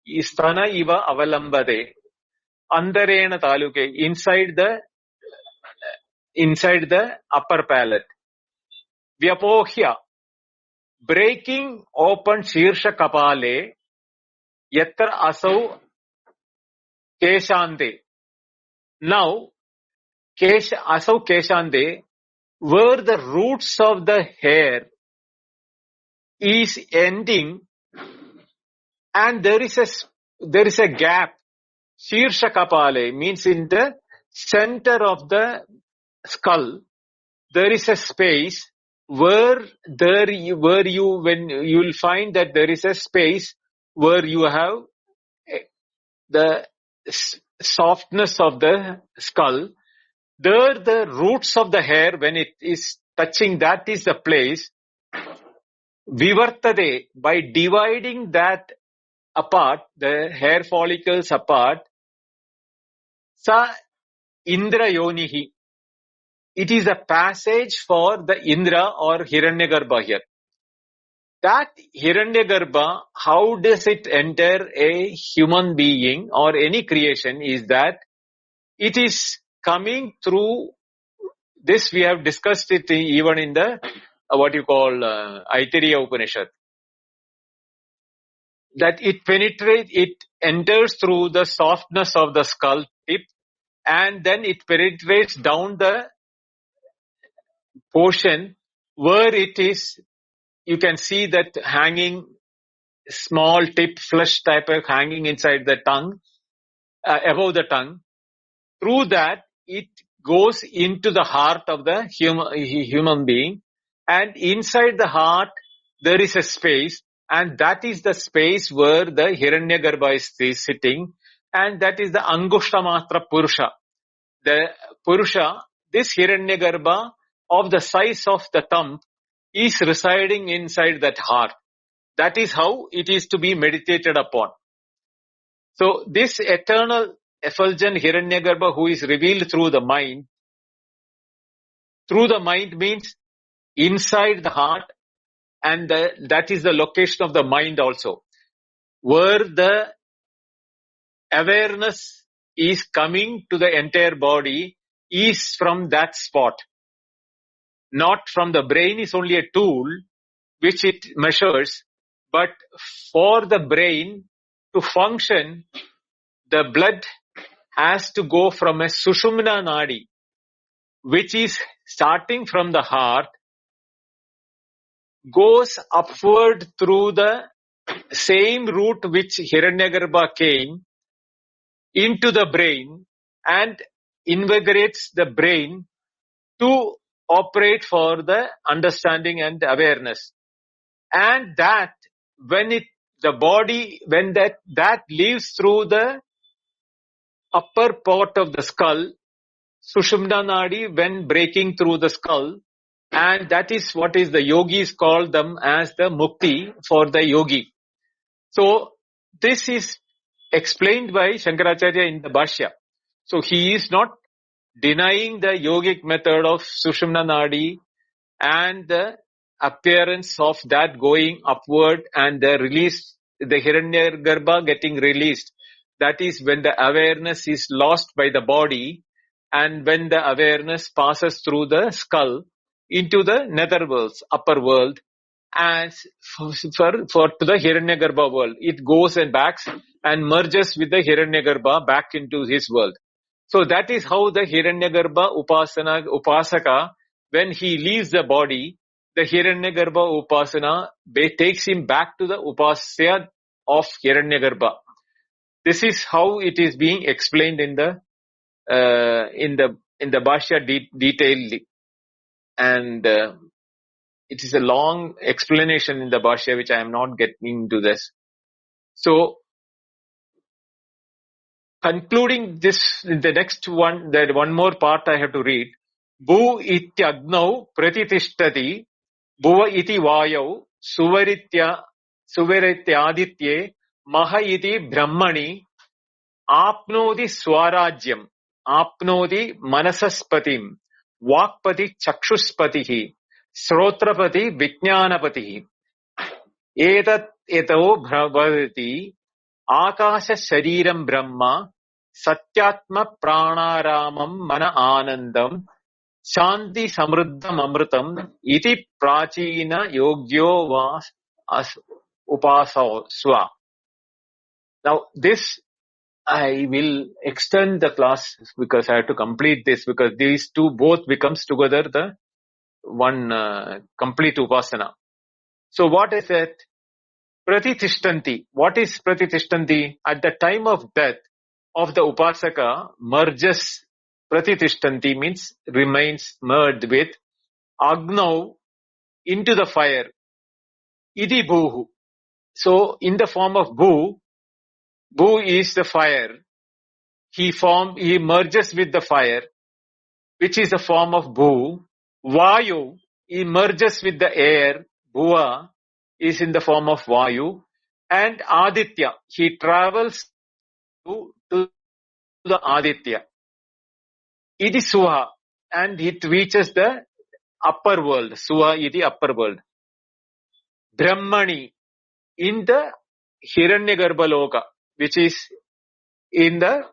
Istana iva avalambade, andarena taluke, inside the upper palate. Vyapohya, breaking open Sikhsha kapale, yatra asau keshande. Now, asau keshande, where the roots of the hair is ending, and there is a gap. Sikhsha kapale means in the center of the skull, there is a space when you will find that there is a space where you have the softness of the skull. There, the roots of the hair, when it is touching, that is the place. Vivartade, by dividing that apart, the hair follicles apart, sa indra yonihi. It is a passage for the Indra or Hiranyagarbha here. That Hiranyagarbha, how does it enter a human being or any creation, is that it is coming through this. We have discussed it even in the what you call Taitareeya Upanishad. That it enters through the softness of the skull tip, and then it penetrates down the portion where it is. You can see that hanging small tip, flesh type of hanging inside the tongue, above the tongue. Through that, it goes into the heart of the human being, and inside the heart there is a space, and that is the space where the Hiranyagarbha is sitting, and that is the Angushtamatra Purusha. The Purusha, this Hiranyagarbha of the size of the thumb, is residing inside that heart. That is how it is to be meditated upon. So this eternal effulgent Hiranyagarbha who is revealed through the mind means inside the heart, and that is the location of the mind also, where the awareness is coming to the entire body is from that spot, not from the brain. Is only a tool which it measures, but for the brain to function, the blood has to go from a Sushumna Nadi, which is starting from the heart, goes upward through the same route which Hiranyagarbha came into the brain and invigorates the brain to operate for the understanding and awareness. And that when that leaves through the upper part of the skull, Sushumna Nadi, when breaking through the skull, and that is what is the yogis call them as the mukti for the yogi. So this is explained by Shankaracharya in the Bhashya. So he is not denying the yogic method of Sushumna Nadi and the appearance of that going upward and the release, the Hiranyagarbha getting released. That is when the awareness is lost by the body and when the awareness passes through the skull into the nether worlds, upper world, and for to the Hiranyagarbha world. It goes and backs and merges with the Hiranyagarbha back into his world. So that is how the Hiranyagarbha Upasaka, when he leaves the body, the Hiranyagarbha Upasana takes him back to the Upasya of Hiranyagarbha. This is how it is being explained in the Bhashya detailed, and it is a long explanation in the Bhashya which I am not getting into this. So concluding this, the next one, that one more part I have to read. Bhu ityagnau pratitishthati bhuva iti vayau suvarityaditye maha iti brahmani apnodi swarajyam apnodi manasaspatim vakpati chakshuspatihi srotrapati vijnanapatihi etat eto bhavati Akasha Shariram Brahma Satyatma Pranaramam Mana Anandam Shanti Samruddham Amrutam Iti Prachina Yogyo Vas Upasaswa. Now this I will extend the class because I have to complete this, because these two both becomes together the one complete Upasana. So what is it? Pratitishtanti. What is pratitishtanti? At the time of death of the Upasaka, merges. Pratitishtanti means remains merged with Agnau, into the fire. Idi Bhuhu. So in the form of Bhu, Bhu is the fire. He merges with the fire, which is the form of Bhu. Vayu, he merges with the air. Bhuva is in the form of Vayu. And Aditya, he travels to the Aditya. Iti Suha, and it reaches the upper world. Suha iti upper world. Brahmani, in the Hiranyagarbha Loka, which is in the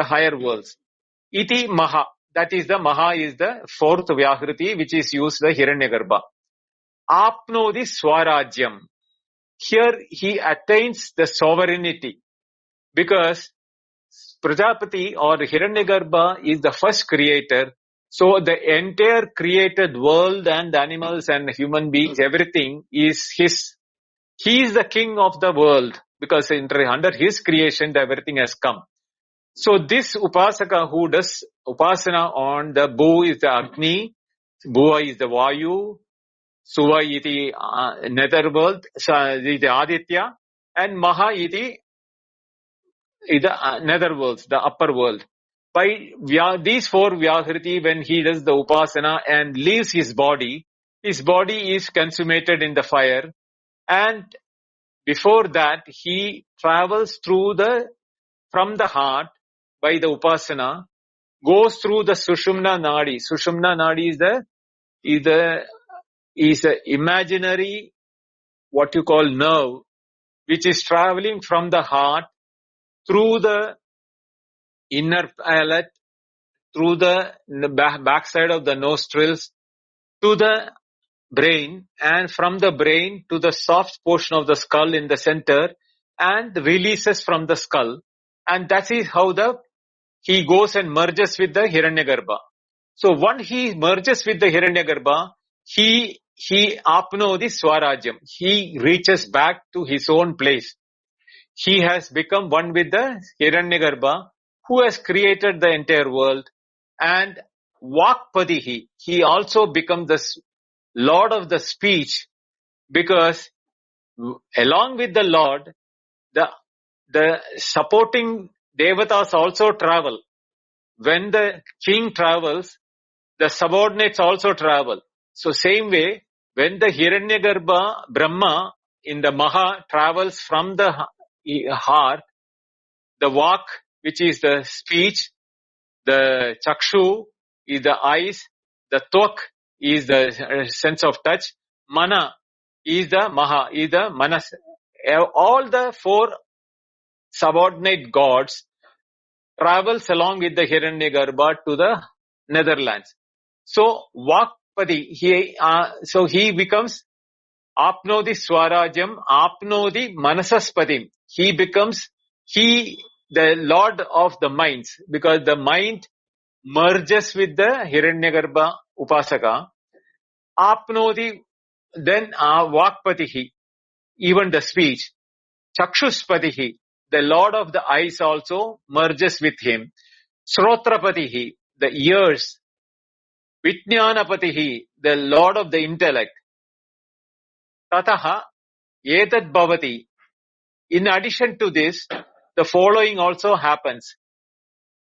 higher worlds. Iti Maha, that is the Maha is the fourth Vyahriti which is used the Hiranyagarbha. Apnodi Swarajyam. Here he attains the sovereignty, because Prajapati or Hiranyagarbha is the first creator. So the entire created world and animals and human beings, everything is his. He is the king of the world, because under his creation everything has come. So this Upasaka who does Upasana on the Bhu is the Agni, Bhuva is the Vayu, Suva iti netherworld, iti Aditya, and Maha iti the netherworlds, the upper world. By these four Vyahriti, when he does the Upasana and leaves his body is consummated in the fire, and before that, he travels from the heart by the upasana, goes through the Sushumna Nadi. Sushumna Nadi is a imaginary, what you call nerve, which is traveling from the heart through the inner palate, through the backside of the nostrils to the brain, and from the brain to the soft portion of the skull in the center, and releases from the skull. And that is how he goes and merges with the Hiranyagarbha. So when he merges with the Hiranyagarbha, he apnodi Swarajyam. He reaches back to his own place. He has become one with the Hiranyagarbha, who has created the entire world. And Vakpadihi, he also becomes the Lord of the speech, because along with the Lord, the supporting devatas also travel. When the king travels, the subordinates also travel. So same way, when the Hiranyagarbha, Brahma, in the Maha travels from the heart, the Vak, which is the speech, the Chakshu is the eyes, the Tvak is the sense of touch, Mana is the Maha, is the Manas. All the four subordinate gods travels along with the Hiranyagarbha to the Netherlands. So Vakpadi, he becomes Apnodi Swarajam, Apnodi Manasaspadim. He becomes the Lord of the minds, because the mind merges with the Hiranyagarbha Upasaka. Apnodi, then Vakpatihi, even the speech. Chakshuspatihi, the Lord of the eyes also merges with him. Srotrapatihi, the ears. Vijnanapatihi, the Lord of the intellect. Tataha, Etad Bhavati. In addition to this, the following also happens.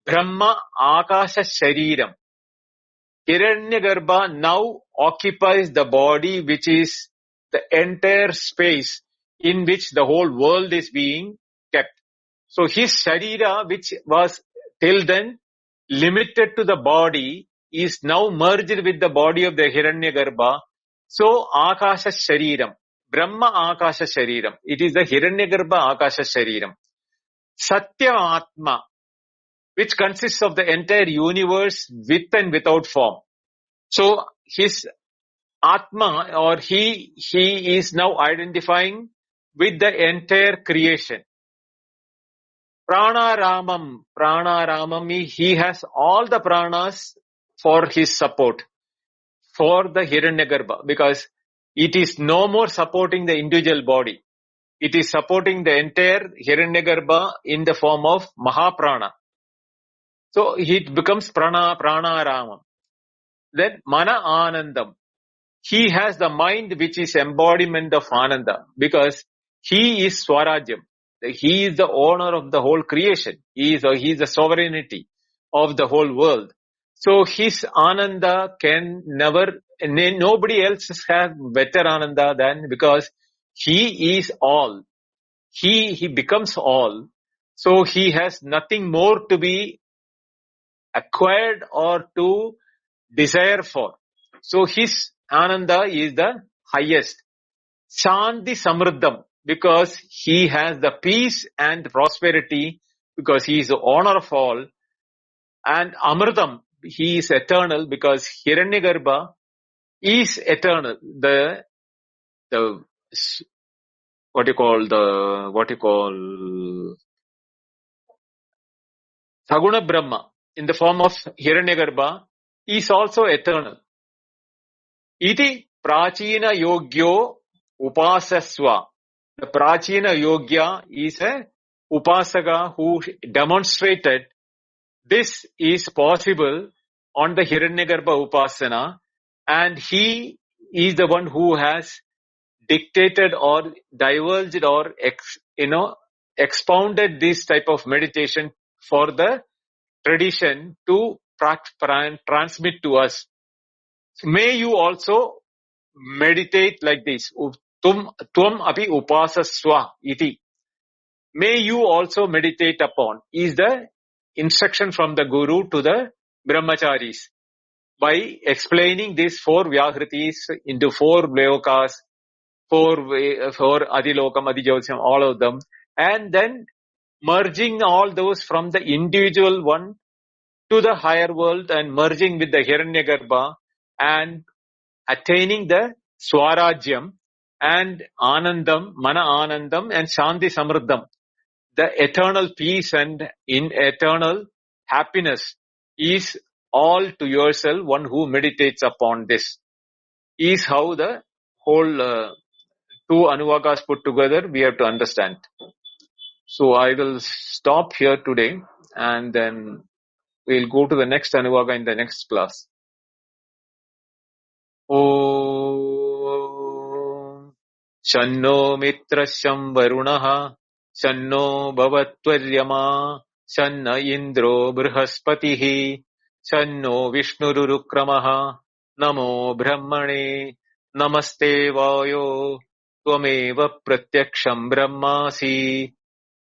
Brahma Akasha Shariram. Hiranyagarbha now occupies the body, which is the entire space in which the whole world is being kept. So his Sharira, which was till then limited to the body, is now merged with the body of the Hiranyagarbha. So Akasha Shariram. Brahma Akasha Shariram. It is the Hiranyagarbha Akasha Shariram. Satya Atma, which consists of the entire universe with and without form. So his Atma, or he is now identifying with the entire creation. Pranaramam, he has all the pranas for his support, for the Hiranyagarbha, because it is no more supporting the individual body. It is supporting the entire Hiranyagarbha in the form of Mahaprana. So it becomes Pranaramam. Then Mana Anandam. He has the mind which is embodiment of Ananda, because he is Swarajyam. He is the owner of the whole creation. He is the sovereignty of the whole world. So his Ananda can never, nobody else has better Ananda than, because he is all. He becomes all. So he has nothing more to be acquired or to desire for. So his Ananda is the highest. Shanti Samriddham, because he has the peace and prosperity, because he is the owner of all. And Amritam, he is eternal, because Hiranyagarbha is eternal. The what you call Saguna Brahma in the form of Hiranyagarbha is also eternal. Iti Prachina Yogyo Upasaswa. The Prachina Yogya is a Upasaka who demonstrated this is possible on the Hiranyagarbha Upasana, and he is the one who has dictated or diverged or expounded this type of meditation for the tradition to transmit to us. May you also meditate like this. Tvam api upasasva iti. May you also meditate upon, is the instruction from the Guru to the Brahmacharis. By explaining these 4 Vyahritis into 4 Lokas, 4 Adilokam, Adijyotisam, all of them, and then merging all those from the individual one to the higher world and merging with the Hiranyagarbha and attaining the Swarajyam and Anandam, Mana Anandam and Shanti Samruddham. The eternal peace and in eternal happiness is all to yourself, one who meditates upon this. Is how the whole 2 Anuvakas put together we have to understand. So I will stop here today and then we'll go to the next Anuvaka in the next class. Om Shanno Mitrasham Varunaha Shanno Bhavatvaryama Shanna Indro Brihaspatihi Shanno Vishnurukramaha Namo Brahmane Namaste Vayo Tvameva Pratyaksham Brahmasi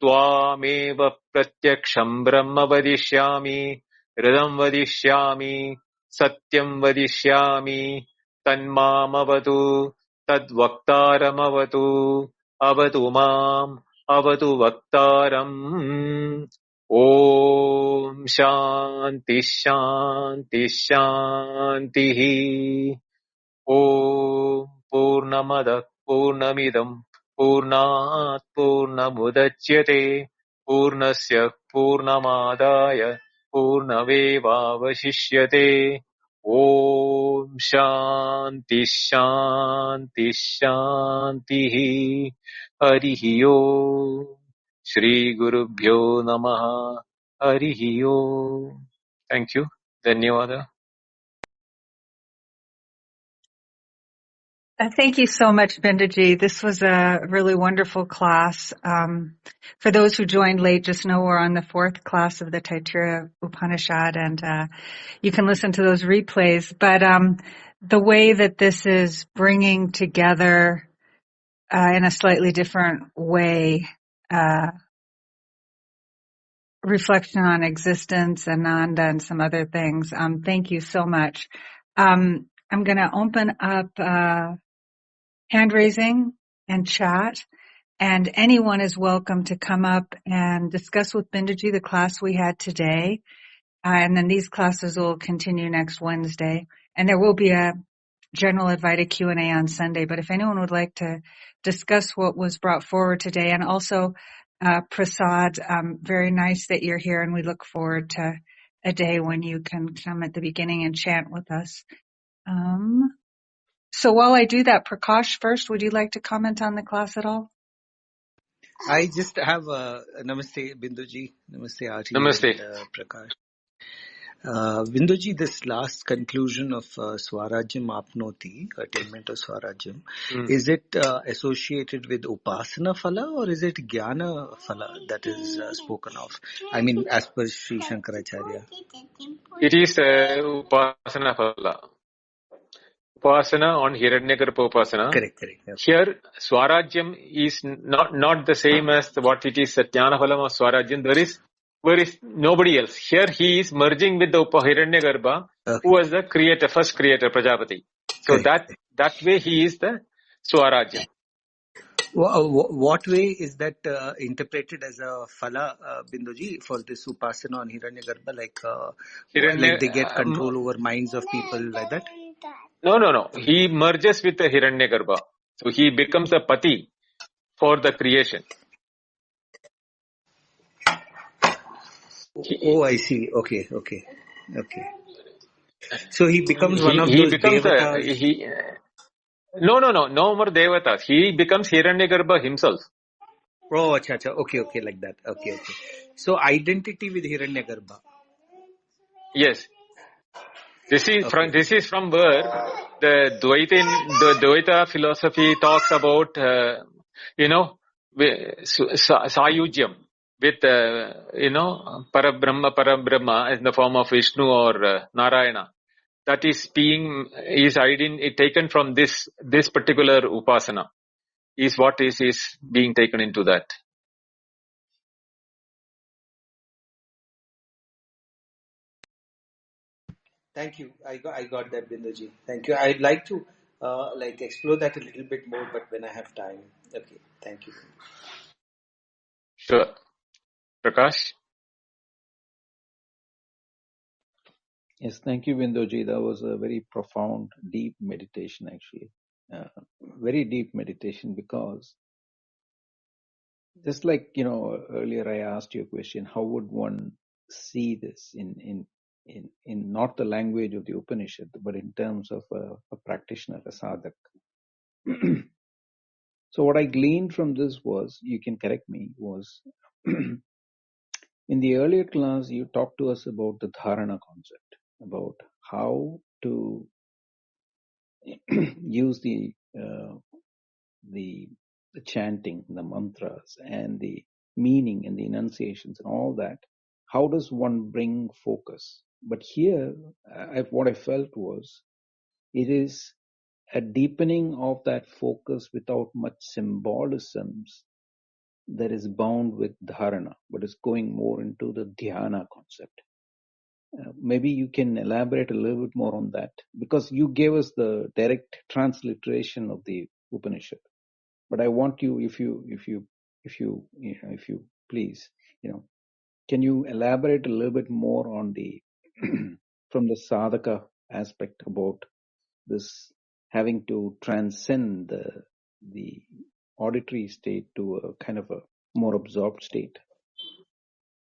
Tvameva Pratyaksham Brahma Vadishyami Hridam Vadishyami Satyam Vadishyami Tanmamavatu Tadvaktaramavatu Avatu Mam Avatu Vaktaram. Om Shanti Shanti Shanti. Om Purnamada Purnamidam Purnat Purnamudachyate Purnasya Purnamadaya Purnamevavashishyate. Om Shanti Shanti Shanti. Harihi Om. Shri Gurubhyo Namaha. Harihi Om. Thank you. Dhanyavada. Thank you so much, Bindaji. This was a really wonderful class. For those who joined late, just know we're on the 4th class of the Taitareeya Upanishad, and you can listen to those replays. But the way that this is bringing together in a slightly different way reflection on existence, Ananda, and some other things. Thank you so much. I'm going to open up hand raising and chat, and anyone is welcome to come up and discuss with Bindaji the class we had today. And then these classes will continue next Wednesday. And there will be a general Advaita Q&A on Sunday. But if anyone would like to discuss what was brought forward today, and also Prasad, very nice that you're here, and we look forward to a day when you can come at the beginning and chant with us. So while I do that, Prakash, first, would you like to comment on the class at all? I just have Namaste, Binduji. Namaste, Arti. Namaste. And Prakash. Binduji, this last conclusion of Swarajyam Apnoti, attainment of Swarajyam, is it associated with Upasana Phala or is it Jnana Phala that is spoken of? I mean, as per Sri Shankaracharya. It is Upasana Phala. Upasana on Hiranyagarbha Upasana. Correct. Yep. Here, Swarajyam is not the same as what it is Jnana Phalam of Swarajyam. There is nobody else. Here he is merging with the Hiranyagarbha, who was the creator, first creator, Prajapati. So that way he is the Swarajyam. What way is that interpreted as a phala, Binduji, for this Upasana on Hiranyagarbha? Like they get control over minds of people like that? No. He merges with the Hiranyagarbha. So he becomes a pati for the creation. I see. Okay. So he becomes one of those devatas. No more devatas. He becomes Hiranyagarbha himself. Oh, acha. Okay, like that. Okay. So identity with Hiranyagarbha. Yes. This is from where the Dvaita philosophy talks about, Sayujyam with, Parabrahma in the form of Vishnu or Narayana. That is taken from this particular Upasana. is what is being taken into that. Thank you. I got that, Binduji. Thank you. I'd like to explore that a little bit more, but when I have time. Okay. Thank you. Sure. Prakash? Yes, thank you, Binduji. That was a very profound, deep meditation, actually. Very deep meditation, because just like, earlier I asked you a question, how would one see this in not the language of the Upanishad, but in terms of a practitioner, a sadhak. So what I gleaned from this was, you can correct me, was in the earlier class, you talked to us about the dharana concept, about how to use the chanting, the mantras, and the meaning and the enunciations and all that. How does one bring focus? But here, what I felt was, it is a deepening of that focus without much symbolisms that is bound with dharana, but is going more into the dhyana concept. Maybe you can elaborate a little bit more on that, because you gave us the direct transliteration of the Upanishad. But I want you, if you please, can you elaborate a little bit more on the from the sadhaka aspect about this having to transcend the auditory state to a kind of a more absorbed state?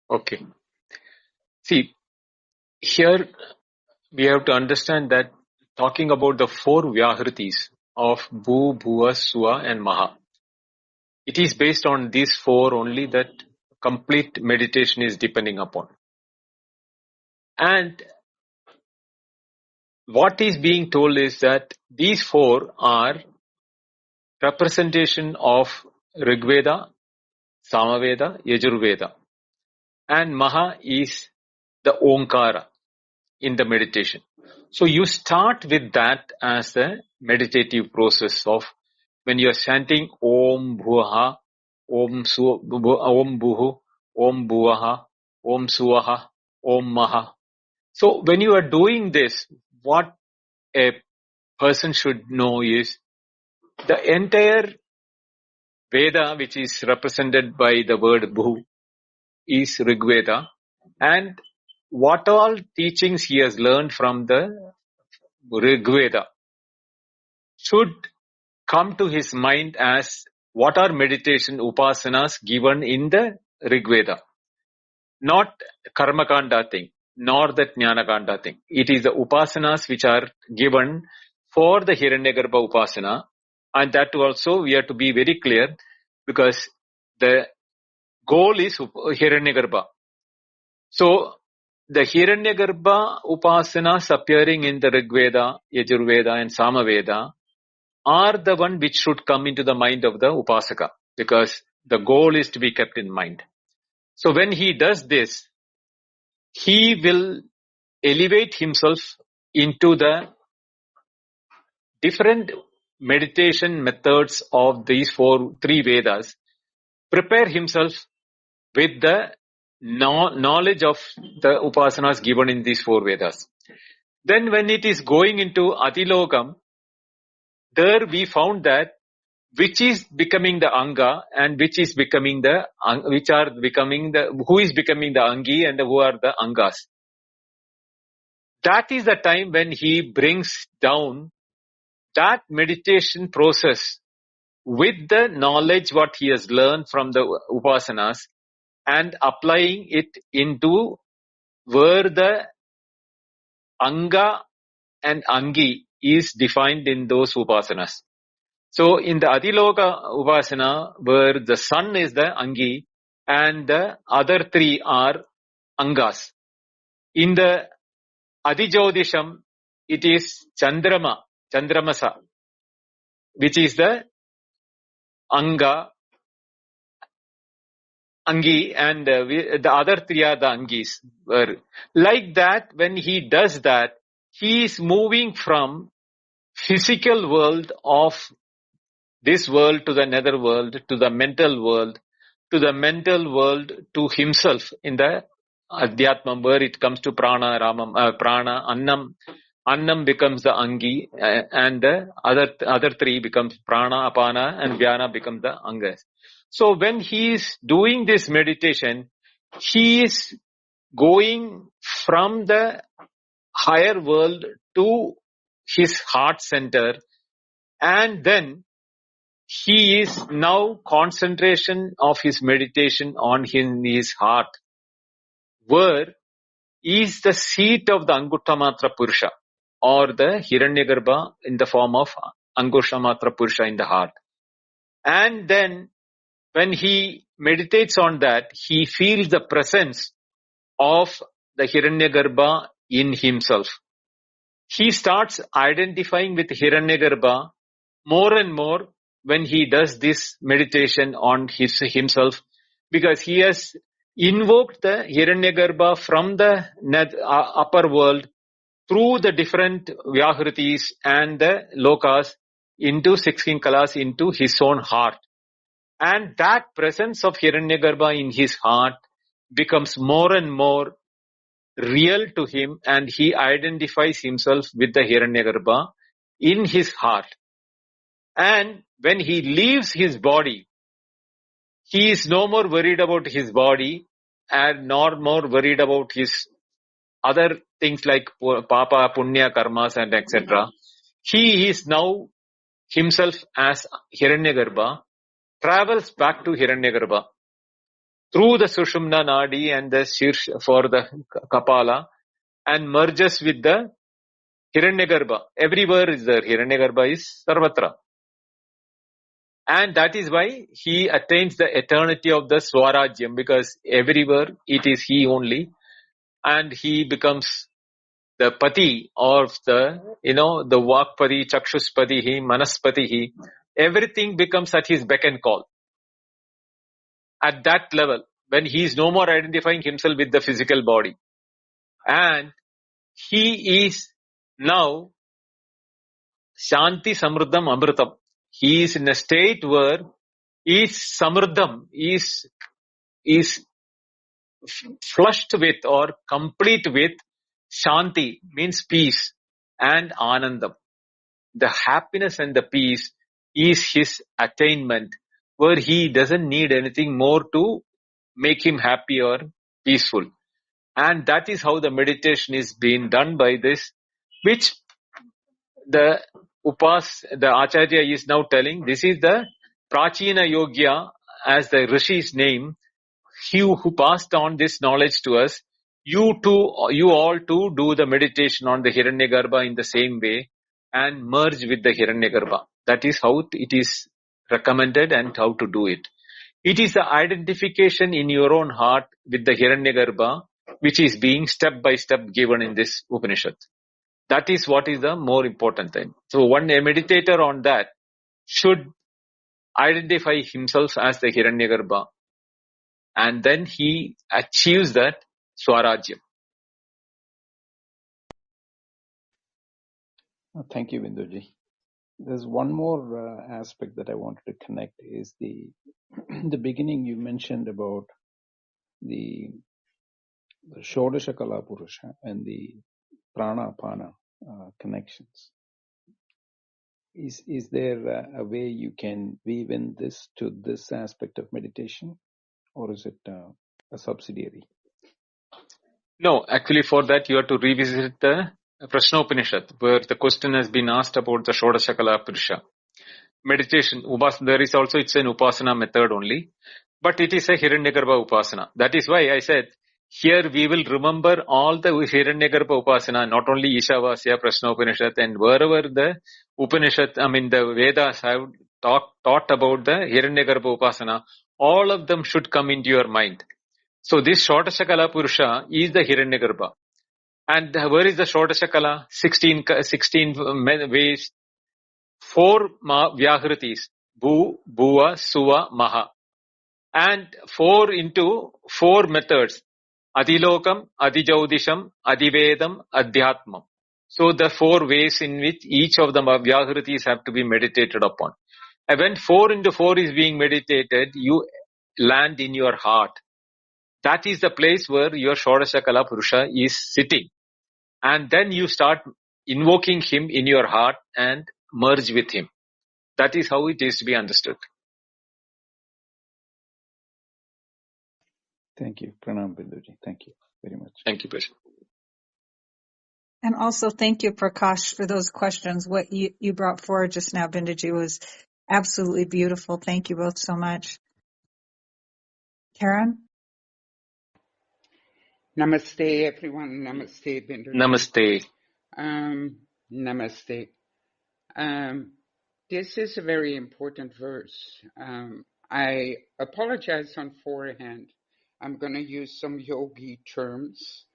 Okay. See, here we have to understand that talking about the 4 Vyahritis of Bhu, Bhuva, Suva and Maha, it is based on these 4 only that complete meditation is depending upon. And what is being told is that these 4 are representation of Rigveda, Samaveda, Yajurveda. And Maha is the Omkara in the meditation. So you start with that as a meditative process of when you are chanting Om Bhuvaha, Om Bhuhu, Om Bhuvaha, Om Suvaha, Om Maha. So when you are doing this, what a person should know is the entire Veda, which is represented by the word Bhu, is Rigveda, and what all teachings he has learned from the Rigveda should come to his mind as what are meditation upasanas given in the Rigveda. Not Karmakanda thing, nor the Jnanakanda thing. It is the upasanas which are given for the Hiranyagarbha upasana, and that also we have to be very clear, because the goal is Hiranyagarbha. So the Hiranyagarbha upasanas appearing in the Rigveda, Yajurveda and Samaveda are the one which should come into the mind of the upasaka, because the goal is to be kept in mind. So when he does this, he will elevate himself into the different meditation methods of these 3 Vedas, prepare himself with the knowledge of the upasanas given in these 4 Vedas. Then when it is going into Adilokam, there we found that which is becoming the Anga and who is becoming the Angi and who are the Angas. That is the time when he brings down that meditation process with the knowledge what he has learned from the upasanas and applying it into where the Anga and Angi is defined in those upasanas. So in the Adiloka Upasana, where the sun is the Angi and the other 3 are Angas. In the Adijodisham, it is Chandramasa, which is the Anga, Angi, and the other 3 are the Angis. Like that, when he does that, he is moving from physical world of this world to the nether world, to the mental world, to himself in the Adhyatma, where it comes to prana, prana, annam becomes the angi, and the other three becomes prana, apana, and vyana becomes the angas. So when he is doing this meditation, he is going from the higher world to his heart center, and then he is now concentration of his meditation on his heart, where is the seat of the Anguttamatra Purusha, or the Hiranyagarbha in the form of Angushamatra Purusha in the heart. And then when he meditates on that, he feels the presence of the Hiranyagarbha in himself. He starts identifying with Hiranyagarbha more and more when he does this meditation on himself, because he has invoked the Hiranyagarbha from the upper world through the different Vyahritis and the Lokas into 16 Kalas into his own heart. And that presence of Hiranyagarbha in his heart becomes more and more real to him, and he identifies himself with the Hiranyagarbha in his heart. And when he leaves his body, he is no more worried about his body and nor more worried about his other things like papa, punya, karmas, and etc. He is now himself as Hiranyagarbha, travels back to Hiranyagarbha through the Sushumna Nadi and the Shirsha for the Kapala, and merges with the Hiranyagarbha. Everywhere is there. Hiranyagarbha is Sarvatra. And that is why he attains the eternity of the Swarajyam, because everywhere it is he only, and he becomes the Pati of the Vakpati, Chakshuspatihi, Manaspatihi. Everything becomes at his beck and call. At that level, when he is no more identifying himself with the physical body. And he is now Shanti Samruddham Amritam. He is in a state where is Samruddham, is flushed with or complete with Shanti, means peace, and Anandam. The happiness and the peace is his attainment, where he doesn't need anything more to make him happy or peaceful. And that is how the meditation is being done by this, which the Acharya is now telling. This is the Prachina Yogya, as the Rishi's name, he who passed on this knowledge to us. You all too do the meditation on the Hiranyagarbha in the same way and merge with the Hiranyagarbha. That is how it is recommended and how to do it. It is the identification in your own heart with the Hiranyagarbha which is being step by step given in this Upanishad. That is what is the more important thing. So a meditator on that should identify himself as the Hiranyagarbha, and then he achieves that Swarajyam. Thank you, Binduji. There's one more aspect that I wanted to connect is the beginning you mentioned about the Shodasha Kala Purusha and the Prana Apana connections. Is there a way you can weave in this to this aspect of meditation, or is it a subsidiary? No, actually for that you have to revisit the Prashna Upanishad, where the question has been asked about the Shodasha Kala Purusha. Meditation, there is also, it's an Upasana method only, but it is a Hiranyagarbha Upasana. That is why I said, here we will remember all the Hiranyagarbha Upasana, not only Ishavasya, Prashna Upanishad, and wherever the Upanishad, the Vedas have taught about the Hiranyagarbha Upasana, all of them should come into your mind. So this Shodasha Kala Purusha is the Hiranyagarbha. And where is the Shodasha Kala? 16 ways, 4 Vyahritis, Bhu, Bhuva, Suva, Maha. And 4 into 4 methods, Adilokam, Adijaudisham, Adivedam, Adhyatmam. So the 4 ways in which each of the Vyahritis have to be meditated upon. And when 4 into 4 is being meditated, you land in your heart. That is the place where your Shodashakala Purusha is sitting. And then you start invoking him in your heart and merge with him. That is how it is to be understood. Thank you. Pranam Binduji. Thank you very much. Thank you, Prashant. And also thank you, Prakash, for those questions. What you brought forward just now, Bindaji, was absolutely beautiful. Thank you both so much. Karen? Namaste, everyone. Namaste, Binduji. Namaste. Namaste. This is a very important verse. I apologize on forehand. I'm going to use some yogi terms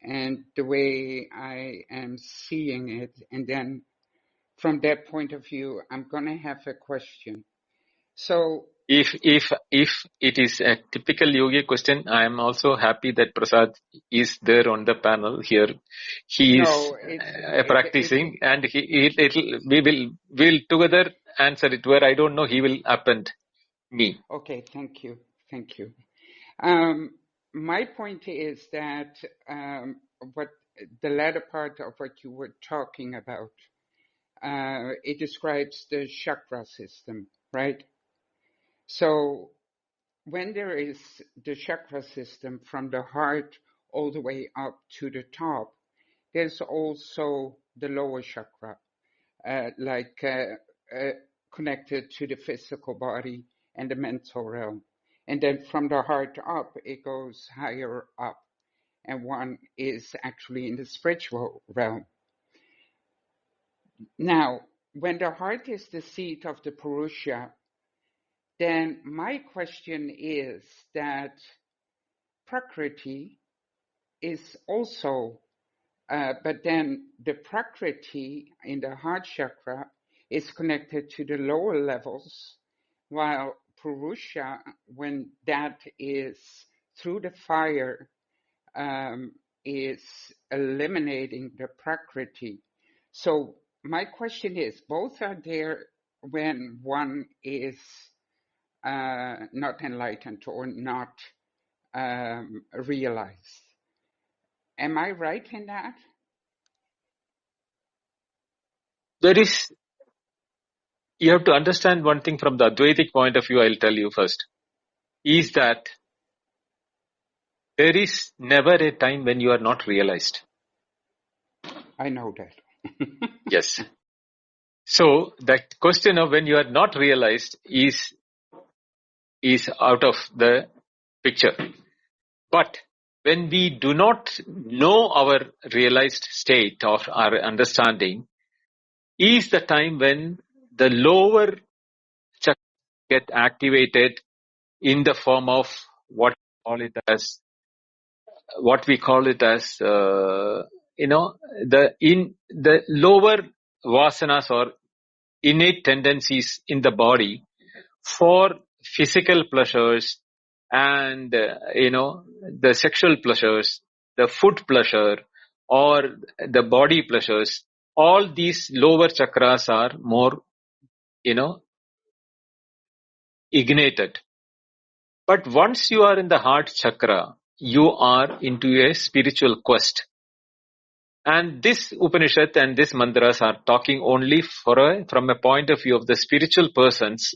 and the way I am seeing it. And then from that point of view, I'm going to have a question. So If it is a typical yogi question, I am also happy that Prasad is there on the panel here. He is practicing, and we'll together answer it. Where I don't know, he will append me. Okay, thank you. My point is that what the latter part of what you were talking about, it describes the chakra system, right? So when there is the chakra system from the heart all the way up to the top, there's also the lower chakra, connected to the physical body and the mental realm. And then from the heart up, it goes higher up. And one is actually in the spiritual realm. Now, when the heart is the seat of the Purusha, then my question is that Prakriti is also, but then the Prakriti in the heart chakra is connected to the lower levels, while Purusha, when that is through the fire, is eliminating the Prakriti. So my question is, both are there when one is not enlightened or not realized. Am I right in that? You have to understand one thing from the Advaitic point of view. I'll tell you first, is that there is never a time when you are not realized. I know that. Yes. So that question of when you are not realized is out of the picture. But when we do not know our realized state of our understanding, is the time when the lower chakras get activated in the form of what we call it as the lower vasanas or innate tendencies in the body for physical pleasures and the sexual pleasures, the food pleasure or the body pleasures. All these lower chakras are more ignited. But once you are in the heart chakra, you are into a spiritual quest. And this Upanishad and these mantras are talking only from a point of view of the spiritual person's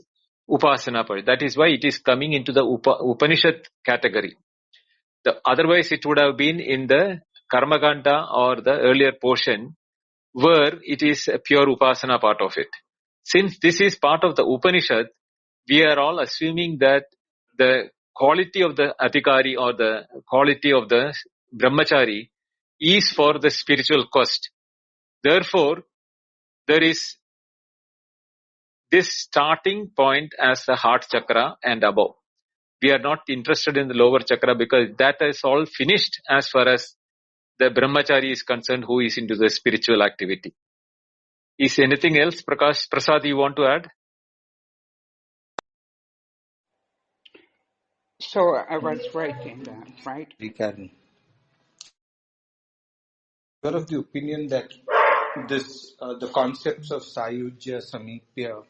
upasana. That is why it is coming into the Upanishad category. Otherwise, it would have been in the Karmakanda or the earlier portion where it is a pure upasana part of it. Since this is part of the Upanishad, we are all assuming that the quality of the Adhikari or the quality of the Brahmachari is for the spiritual quest. Therefore, there is this starting point as the heart chakra and above. We are not interested in the lower chakra because that is all finished as far as the Brahmachari is concerned who is into the spiritual activity. Is anything else, Prasad, you want to add? So I was right in that, right? Karen. You're of the opinion that this the concepts of Sayujya, Samipya,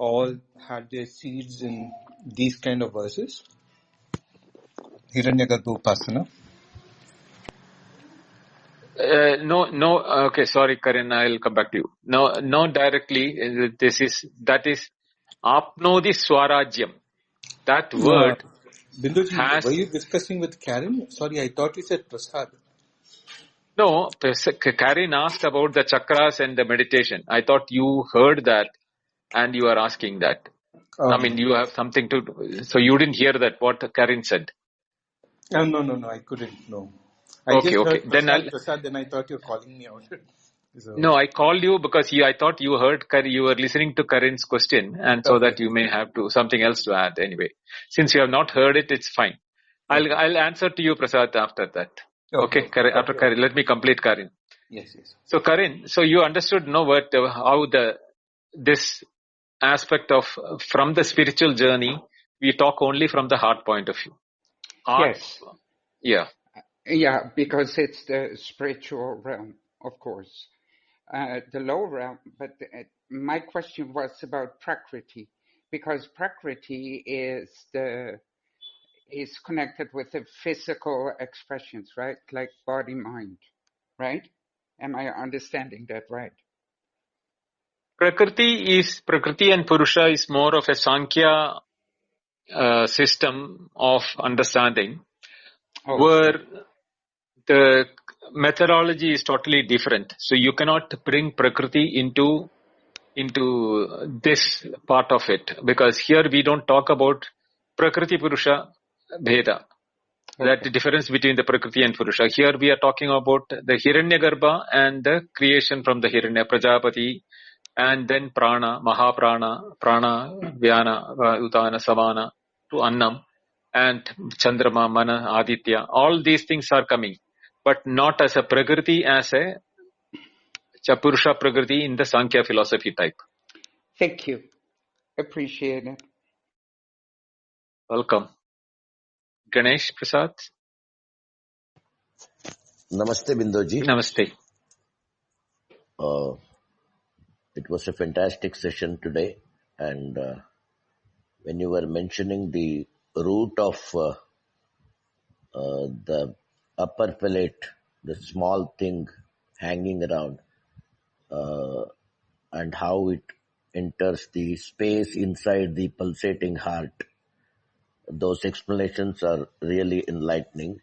all had their seeds in these kind of verses? Hiranyagarbha Upasana. No. Okay, sorry, Karan. I'll come back to you. No, directly. That is apnodi swarajyam. That word Binduji, were has you discussing with Karen? Sorry, I thought you said Prasad. no. Karan asked about the chakras and the meditation. I thought you heard that, and you are asking that. I Oh. mean, you have something to. So you didn't hear that what Karan said. No, I couldn't, no. I Okay. just heard Then Prasad, then I thought you were calling me out. So, No, I called you because I thought you heard, you were listening to Karin's question, and so okay. that you may have something else to add anyway. Since you have not heard it, it's fine. Okay. I'll answer to you, Prasad, after that. Okay, Karin, after Okay. Karin, let me complete Karin. Yes. So Karin, so you understood, how this aspect of, from the spiritual journey, we talk only from the heart point of view. Heart, Yes. yeah. Yeah, because it's the spiritual realm, of course. The lower realm, but my question was about Prakriti, because Prakriti is connected with the physical expressions, right? Like body, mind, right? Am I understanding that right? Prakriti and Purusha is more of a Sankhya system of understanding, Okay. where the methodology is totally different. So you cannot bring Prakriti into this part of it, because here we don't talk about Prakriti Purusha Bheda. That Okay. difference between the Prakriti and Purusha. Here we are talking about the Hiranyagarbha and the creation from the Hiranya Prajapati, and then Prana, Mahaprana, Prana, Vyana, Udana, Samana to Annam, and Chandrama, Mana, Aditya. All these things are coming, but not as a Prakriti, as a Purusha Prakriti in the Sankhya philosophy type. Thank you. Appreciate it. Welcome. Ganesh Prasad. Namaste, Bindoji. Namaste. It was a fantastic session today, and when you were mentioning the root of the upper palate, the small thing hanging around, and how it enters the space inside the pulsating heart, those explanations are really enlightening.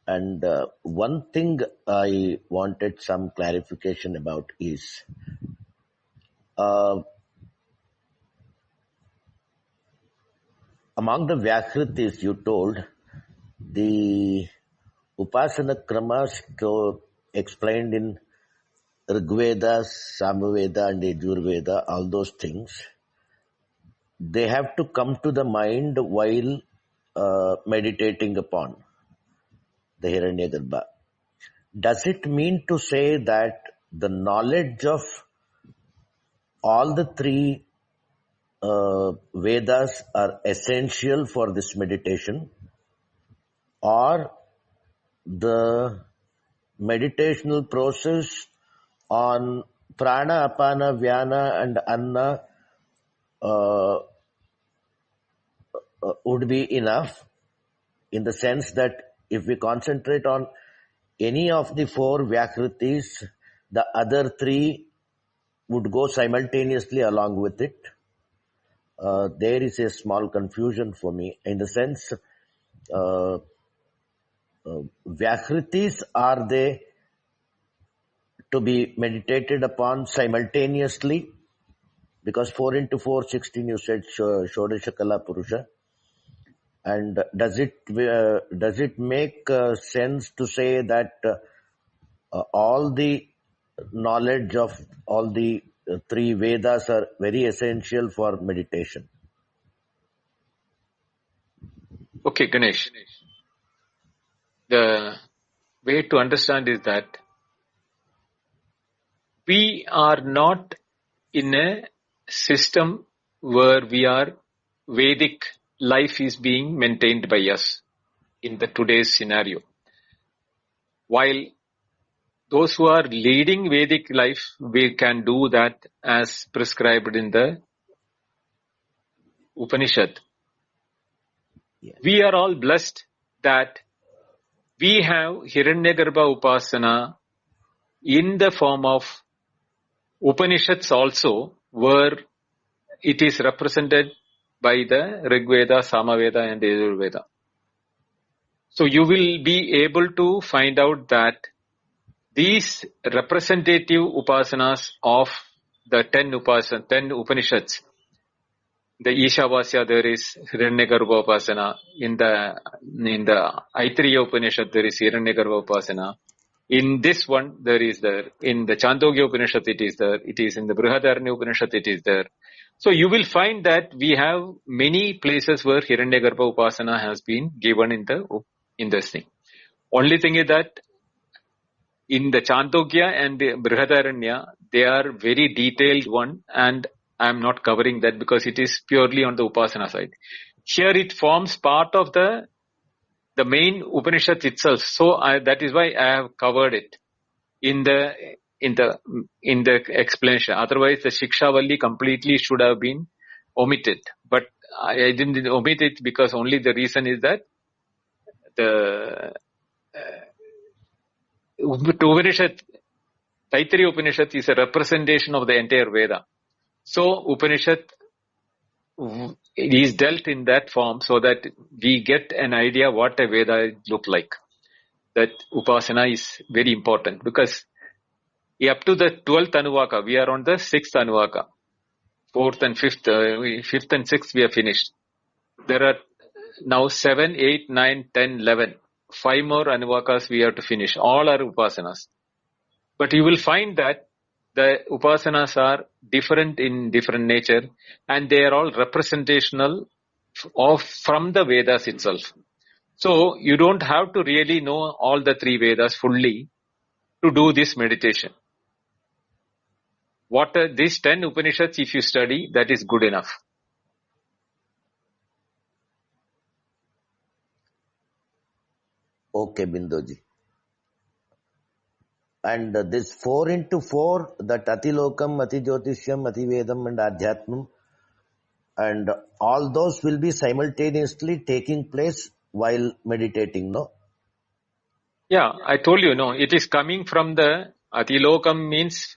And one thing I wanted some clarification about is among the Vyakritis you told, the Upasana Kramas explained in Rigveda, Samaveda and Yajurveda, all those things, they have to come to the mind while meditating upon the Hiranyagarbha. Does it mean to say that the knowledge of all the three Vedas are essential for this meditation, or the meditational process on prana, apana, vyana and anna would be enough, in the sense that if we concentrate on any of the four Vyakritis, the other three would go simultaneously along with it. There is a small confusion for me, in the sense, Vyakritis, are they to be meditated upon simultaneously? Because 4 into 4, 16, you said Shodasha Kala Purusha. And does it make sense to say that all the knowledge of all the three Vedas are very essential for meditation? Okay, Ganesh. The way to understand is that we are not in a system where Vedic life is being maintained by us in the today's scenario. While those who are leading Vedic life, we can do that as prescribed in the Upanishad, Yes. we are all blessed that we have Hiranyagarbha Upasana in the form of Upanishads also, where it is represented by the Rigveda, Samaveda and Yajurveda. So you will be able to find out that these representative upasanas of the 10 Upanishads, the Ishavasya there is Hiranyagarbha Upasana, in the Taitareeya Upanishad there is Hiranyagarbha Upasana, in this one there is there, in the Chandogya Upanishad it is there, it is in the Brihadaranya Upanishad it is there. So you will find that we have many places where Hiranyagarbha Upasana has been given in this thing. Only thing is that in the Chandogya and the Brihadaranya, they are very detailed one, and I am not covering that because it is purely on the Upasana side. Here it forms part of the main Upanishad itself. So that is why I have covered it in the explanation. Otherwise, the Sikhsha Valli completely should have been omitted. But I didn't omit it because only the reason is that the Upanishad, Taitareeya Upanishad is a representation of the entire Veda. So Upanishad is dealt in that form so that we get an idea what a Veda look like. That Upasana is very important because up to the 12th Anuvaka, we are on the 6th Anuvaka. 4th and 5th, 5th and 6th we are finished. There are now 7, 8, 9, 10, 11. 5 more Anuvakas we have to finish. All are Upasanas. But you will find that the Upasanas are different in different nature and they are all representational from the Vedas itself. So you don't have to really know all the 3 Vedas fully to do this meditation. These 10 Upanishads, if you study, that is good enough. Okay, Bindoji. And this 4 into 4, that Atilokam, Atijyotishyam, Ativedam and Adhyatmam, and all those will be simultaneously taking place while meditating, no? Yeah, I told you, no, it is coming from the Atilokam means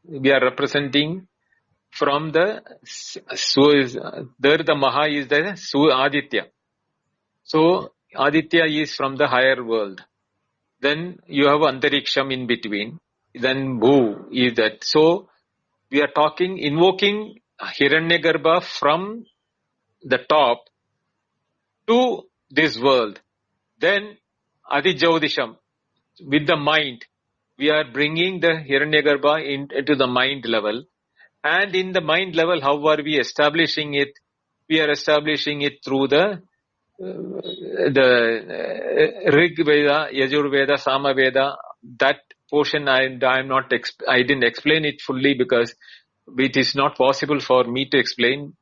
we are representing from the there the Maha is the Aditya. So Aditya is from the higher world. Then you have Antariksham in between. Then Bhu is that. So we are invoking Hiranyagarbha from the top to this world. Then Adijyaudisham, with the mind, we are bringing the Hiranyagarbha into the mind level. And in the mind level, how are we establishing it? We are establishing it through the Rig Veda, Yajur Veda, Sama Veda. That portion I didn't explain it fully because it is not possible for me to explain.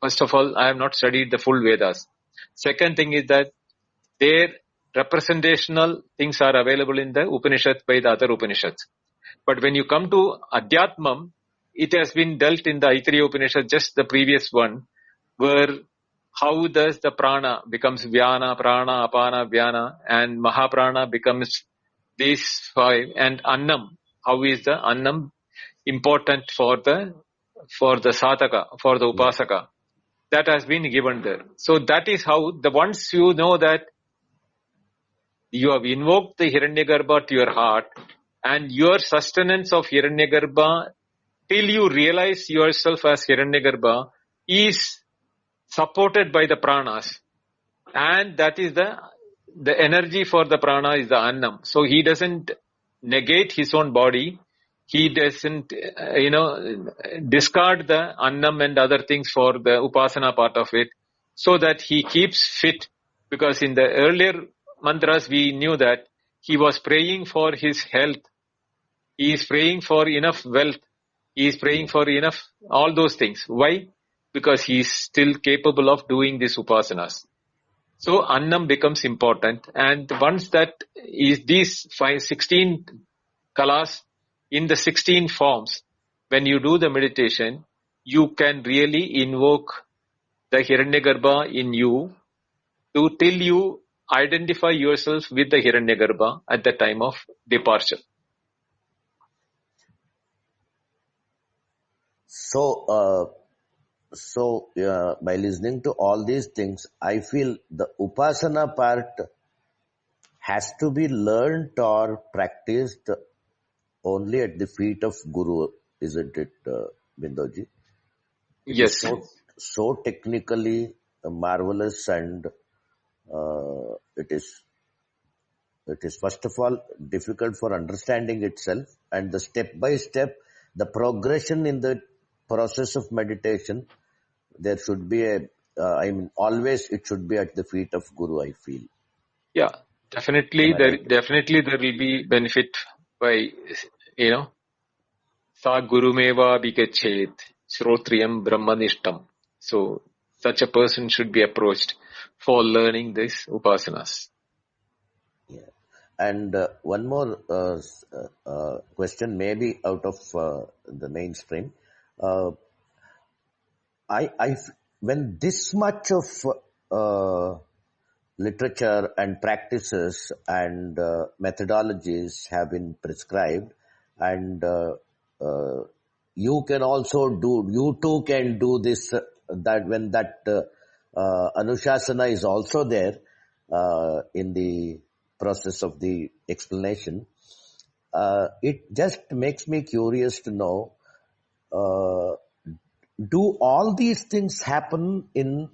First of all, I have not studied the full Vedas. Second thing is that their representational things are available in the Upanishads by the other Upanishads. But when you come to Adhyatmam, it has been dealt in the Taitareeya Upanishad, just the previous one, where how does the prana becomes Vyana, Prana, Apana, Vyana, and Mahaprana becomes these 5, and Annam, how is the Annam important for the Sataka, for the Upasaka. That has been given there. So that is how, once you know that you have invoked the Hiranyagarbha to your heart, and your sustenance of Hiranyagarbha till you realize yourself as Hiranyagarbha is supported by the pranas, and that is the energy for the prana is the Annam. So he doesn't negate his own body. He doesn't, discard the Annam and other things for the Upasana part of it, so that he keeps fit. Because in the earlier mantras we knew that he was praying for his health. He is praying for enough wealth. He is praying for enough, all those things. Why? Because he is still capable of doing these upasanas. So Annam becomes important. And once that is these 16 kalas in the 16 forms, when you do the meditation, you can really invoke the Hiranyagarbha in you till you identify yourself with the Hiranyagarbha at the time of departure. So, by listening to all these things, I feel the upasana part has to be learned or practiced only at the feet of Guru, isn't it, Bindoji? It is Yes. so technically marvelous, and it is first of all difficult for understanding itself, and the step by step, the progression in the process of meditation, there should be always it should be at the feet of Guru, I feel. Yeah, definitely. Am I right? Definitely there will be benefit by, Sa Gurumeva Bigachet Shrotriyam Brahmanishtam. So such a person should be approached for learning this upasanas. Yeah. And one more question, maybe out of the mainstream. When this much of literature and practices and methodologies have been prescribed, and you too can do this, that when that anushasana is also there in the process of the explanation, it just makes me curious to know, do all these things happen in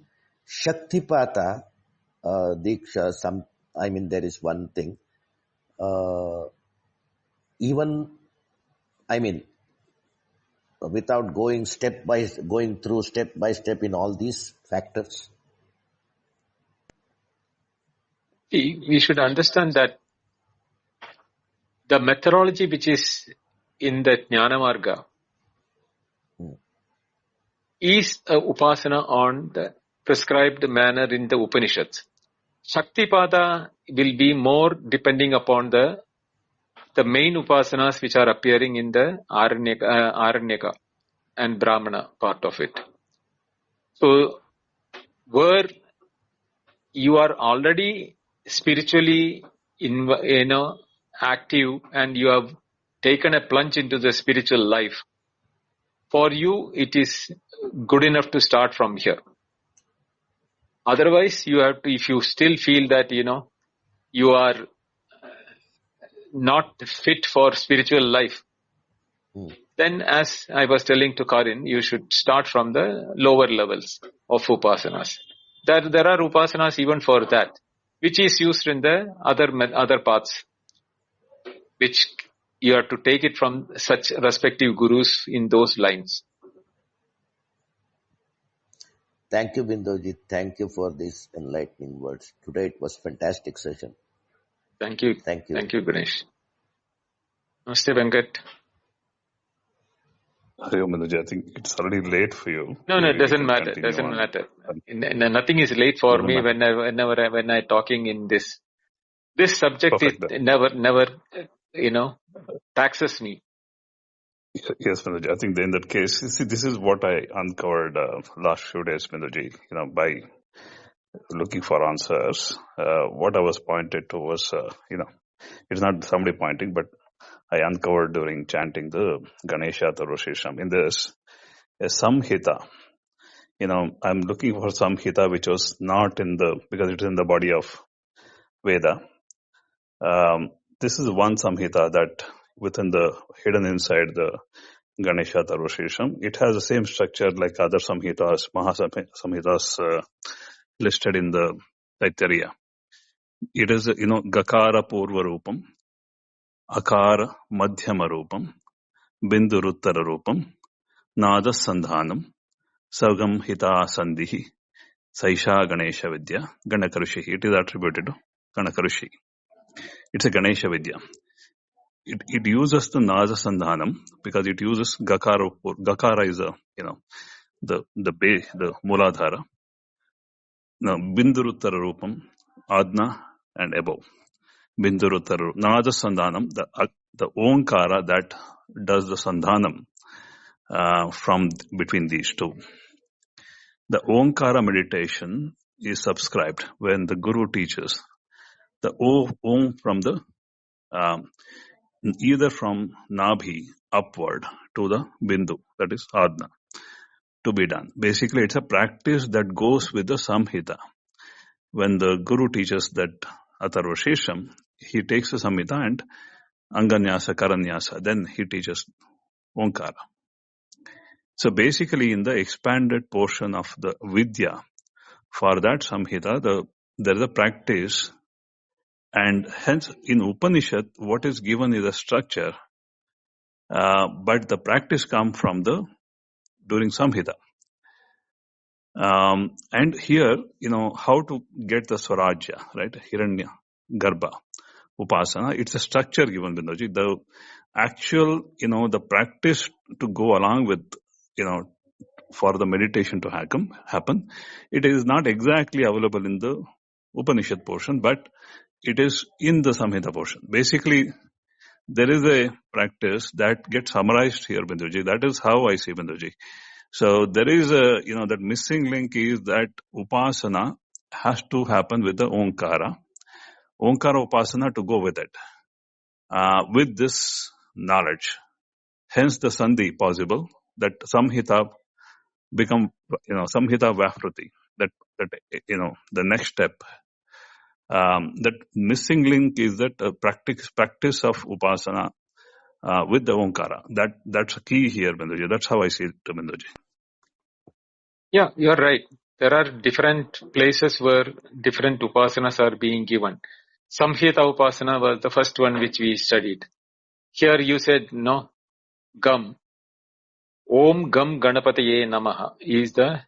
Shaktipata Diksha? There is one thing. Without going through step by step in all these factors. See, we should understand that the methodology which is in the Jnana Marga is a upasana on the prescribed manner in the Upanishads. Shaktipada will be more depending upon the main upasanas which are appearing in the Aranyaka and Brahmana part of it. So, where you are already spiritually active and you have taken a plunge into the spiritual life, for you it is good enough to start from here. Otherwise, you have to, if you still feel that you are not fit for spiritual life, then as I was telling to Karin, you should start from the lower levels of upasanas. There are upasanas even for that, which is used in the other paths, which you have to take it from such respective gurus in those lines. Thank you, Bindoji. Thank you for these enlightening words. Today it was fantastic session. Thank you. Thank you. Thank you, Ganesh. Namaste, Venkat. Bindoji, I think it's already late for you. No, Maybe it doesn't matter. Doesn't matter. Nothing is late for me when I talking in this. This subject Perfect. is never taxes me. Yes, Bindoji. I think in that case, see, this is what I uncovered last few days, Bindoji. By looking for answers, what I was pointed to was, it's not somebody pointing, but I uncovered during chanting the Ganesha Taroshisham. In this, a Samhita. I'm looking for Samhita which was not because it is in the body of Veda. This is one Samhita that hidden inside the Ganesha Taroshisham. It has the same structure like other Samhitas, Mahasamhitas listed in the Taitareeya. It is, Gakara Purva Rupam, Akara Madhyama Rupam, Binduruttara Rupam, Nada Sandhanam, Sargam Hita Sandhihi, Saisha Ganesha Vidya, Ganakarushi. It is attributed to Ganakarushi. It's a Ganesha Vidya. It uses the Nada Sandhanam because it uses Gakara. Gakara is the Muladhara. Now, Binduruttara Rupam, Adna and above. Binduruttara Nada Sandhanam, the Onkara that does the Sandhanam from between these two. the Omkara meditation is subscribed when the Guru teaches the Om from the either from Nabhi upward to the Bindu, that is Adna, to be done. Basically, it's a practice that goes with the Samhita. When the Guru teaches that Atharva Shesham, he takes the Samhita and Anganyasa, Karanyasa, then he teaches Omkara. So basically, in the expanded portion of the Vidya, for that Samhita, there is a practice, and hence in Upanishad, what is given is a structure, but the practice comes from during Samhita. And here, how to get the Swarajya, right? Hiranya, Garbha, Upasana, it's a structure given, Bindoji. The actual, the practice to go along with, for the meditation to happen, it is not exactly available in the Upanishad portion, but it is in the Samhita portion. Basically, there is a practice that gets summarized here, Binduji. That is how I see Binduji. So there is that missing link is that Upasana has to happen with the Omkara. Omkara Upasana to go with it. With this knowledge. Hence the Sandhi possible, that Samhita become, Samhita Vyafruti. That the next step. That missing link is that practice of Upasana with the Omkara. That's a key here, Binduji. That's how I see it, Binduji. Yeah, you're right. There are different places where different upasanas are being given. Samhita Upasana was the first one which we studied. Here you said, no, Gam. Om Gam Ganapataye Namaha is the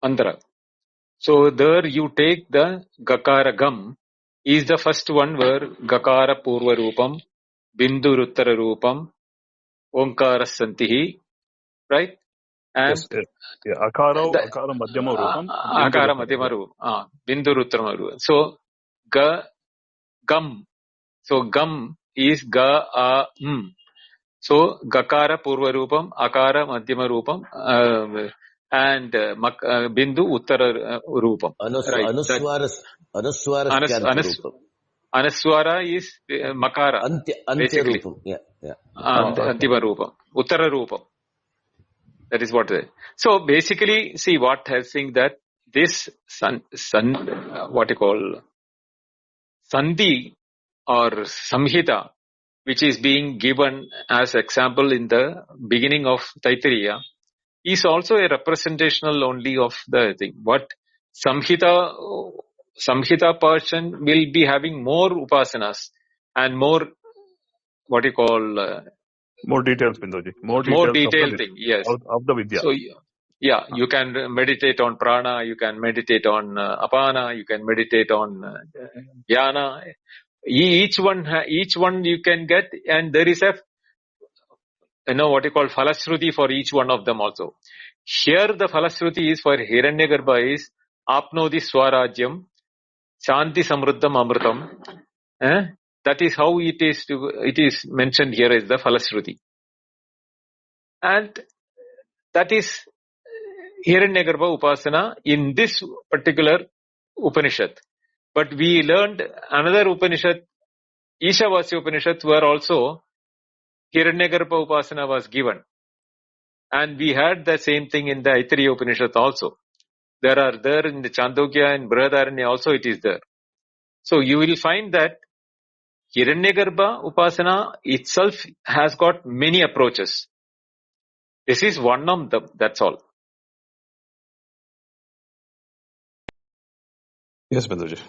mantra. So there you take the Gakara Gam is the first one where Gakara Purva Rupam, Bindu Ruttara Rupam, Omkara Santihi, right? And Yes. Yeah. Akara Madhyama Rupam, Bindu Akara Ruttara. Madhyama Rupam, Bindu Ruttara Rupam. So Gam. So Gam is Ga A M. So Gakara Purva Rupam, Akara Madhyama Rupam, and Bindu Uttara Rupam. Right. Anuswara Skanta Rupam. Anuswara is Makara. Antya Basically. Rupam. Yeah. Antima Rupam. Uttara Rupam. That is what it is. So basically, see what helping that this what you call Sandhi or Samhita, which is being given as example in the beginning of Taitareeya, is also a representational only of the thing. What Samhita person will be having more upasanas and more what you call More details, Binduji. More more details detailed thing. Yes. of the Vidya. So yeah, you can meditate on prana, you can meditate on apana, you can meditate on jnana. Each one you can get, and there is a what you call phalashruti for each one of them also. Here the phalashruti is for Hiranyagarbha is apnodi swarajyam shanti samruddham amritam. That is how it is mentioned here as the phalashruti, and that is Hiranyagarbha Upasana in this particular Upanishad. But we learned another Upanishad, Ishavasya Upanishad, where also Hiranyagarbha Upasana was given. And we had the same thing in the Aitareeya Upanishad also. There in the Chandogya and Brihadaranya also it is there. So you will find that Hiranyagarbha Upasana itself has got many approaches. This is one of them, that's all. Yes, Binduji.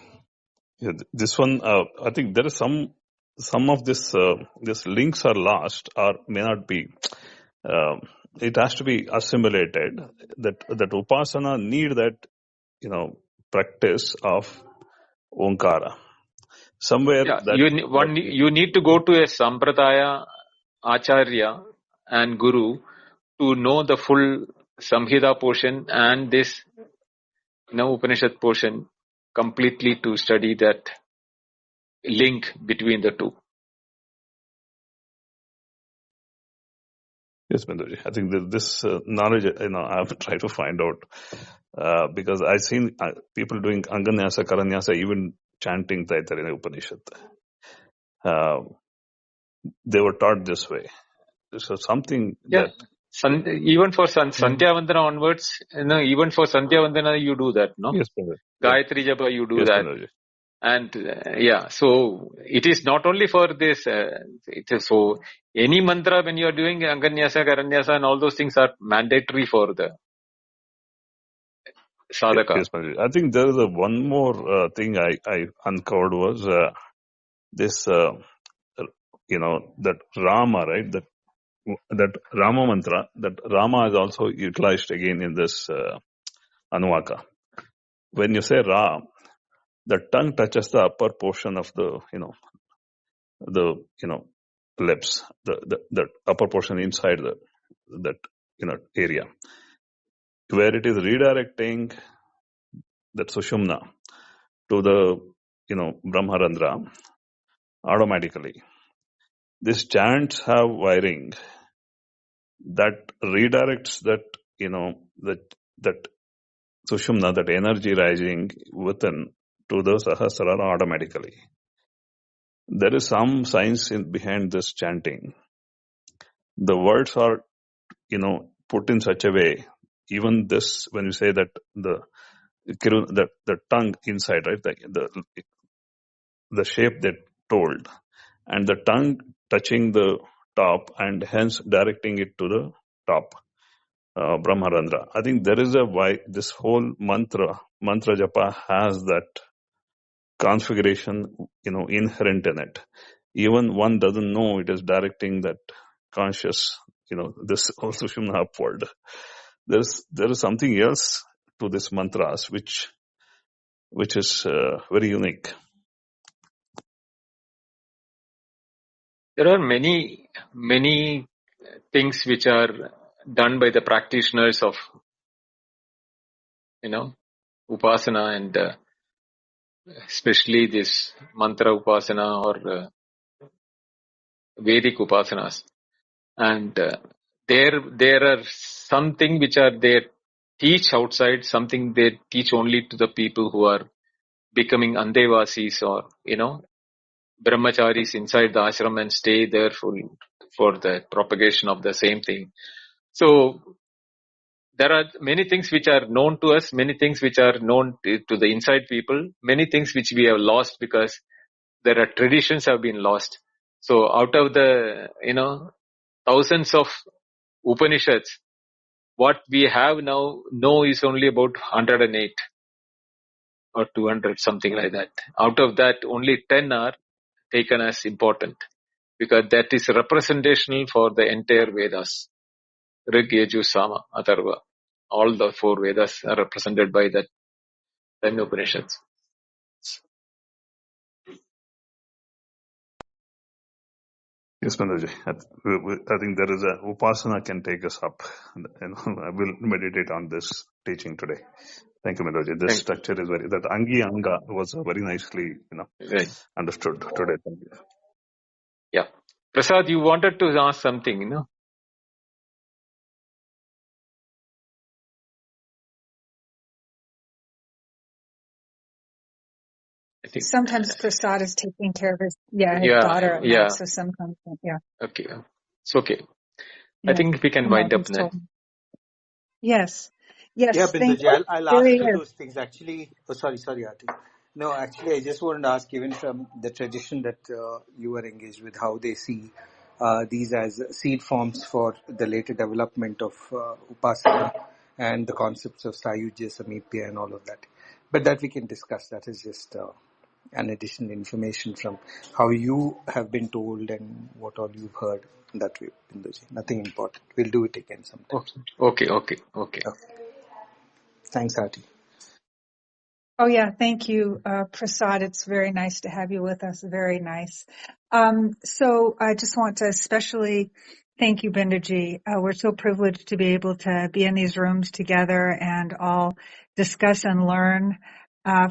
Yeah, this one, I think there is some of this links are lost or may not be. It has to be assimilated. That Upasana need that practice of Omkara. Somewhere Yeah, that you need to go to a Sampradaya Acharya and Guru to know the full Samhita portion and this Upanishad portion completely, to study that link between the two. Yes, Binduji. I think this knowledge, I have tried to find out Because I've seen people doing Anganyasa, Karanyasa, even chanting Taitareeya Upanishad. They were taught this way. So something Yeah. that... Even for Sandhya Vandana onwards, even for Sandhya Vandana, you do that, no? Yes, Pandit. Gayatri Japa, you do Yes, that. Pandit. And so it is not only for this, it is so any mantra when you are doing Anganyasa, Karanyasa and all those things are mandatory for the sadhaka. Yes, Pandit. I think there is one more thing I uncovered was this, that Rama, right? That Rama mantra, that Rama is also utilized again in this Anuvaka. When you say Ra, the tongue touches the upper portion of the lips, the upper portion inside that area, where it is redirecting that Sushumna to the Brahmarandra automatically. These chants have wiring that redirects that that Sushumna, that energy rising within, to the Sahasrara automatically. There is some science behind this chanting. The words are, put in such a way. Even this, when you say that the tongue inside, right, the shape they told, and the tongue touching the top, and hence directing it to the top, Brahmarandra. I think there is why this whole mantra japa has that configuration, inherent in it. Even one doesn't know it is directing that conscious, this also Sushumna upward. There is something else to this mantras which is very unique. There are many things which are done by the practitioners of, Upasana and especially this mantra Upasana or Vedic Upasanas. And there are something which are they teach outside, something they teach only to the people who are becoming Andevasis or, brahmacharis inside the ashram and stay there for the propagation of the same thing. So there are many things which are known to us, many things which are known to the inside people, many things which we have lost because there are traditions have been lost. So out of the, thousands of Upanishads, what we have now know is only about 108 or 200, something like that. Out of that, only 10 are taken as important because that is representational for the entire Vedas. Rig, Yajur, Sama, Atharva. All the 4 Vedas are represented by that 10 Upanishads. Yes, Manoj. I think there is a Upasana can take us up. I will meditate on this teaching today. Thank you, Manoj. This structure is that Angi Anga was very nicely, Right. understood today. Thank you. Yeah. Prasad, you wanted to ask something, I think. Sometimes Prasad is taking care of his daughter at night, so sometimes, Okay. It's okay. Yeah. I think we can wind up now. Yes. Yeah, Thank Binduji, you. I'll There ask he you is. those things. Actually, sorry, Ati. No, actually, I just wanted to ask, even from the tradition that you were engaged with, how they see these as seed forms for the later development of Upasana and the concepts of Sayujya, Samipya and all of that. But that we can discuss. That is just an additional information from how you have been told and what all you've heard. That way, Binduji. Nothing important. We'll do it again sometime. Okay. Thanks, Ati. Oh yeah, thank you, Prasad. It's very nice to have you with us. Very nice. So I just want to especially thank you, Binduji. We're so privileged to be able to be in these rooms together and all discuss and learn.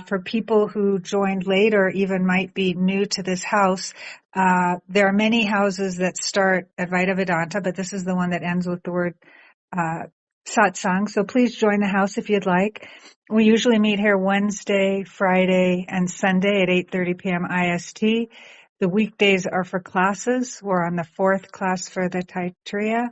For people who joined later, even might be new to this house, there are many houses that start Advaita Vedanta, but this is the one that ends with the word satsang. So please join the house if you'd like. We usually meet here Wednesday, Friday, and Sunday at 8:30 p.m. IST. The weekdays are for classes. We're on the 4th class for the Taitareeya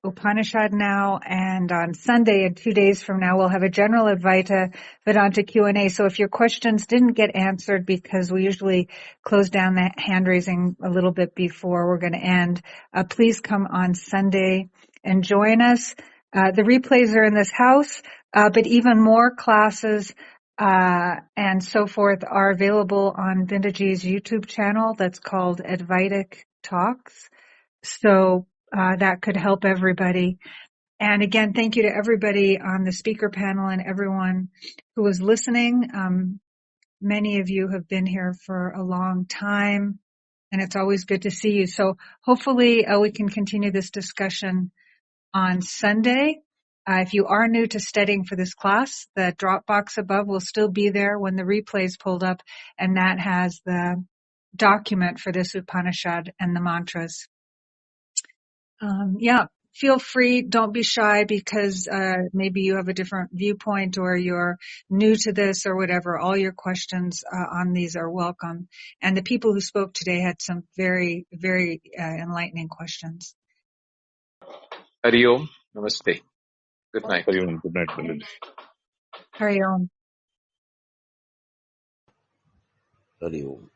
Upanishad now, and on Sunday and 2 days from now we'll have a general Advaita Vedanta Q&A. So if your questions didn't get answered, because we usually close down the hand raising a little bit before we're going to end, please come on Sunday and join us. The replays are in this house, but even more classes and so forth are available on Vintage's YouTube channel that's called Advaitic Talks. So that could help everybody. And again, thank you to everybody on the speaker panel and everyone who was listening. Many of you have been here for a long time, and it's always good to see you. So hopefully we can continue this discussion on Sunday. If you are new to studying for this class, the Dropbox above will still be there when the replay is pulled up, and that has the document for this Upanishad and the mantras. Feel free. Don't be shy because maybe you have a different viewpoint or you're new to this or whatever. All your questions on these are welcome. And the people who spoke today had some very, very enlightening questions. Hari Om. Namaste. Good night. Hari Om. Good night, Vinod. Hari Om. Hari Om.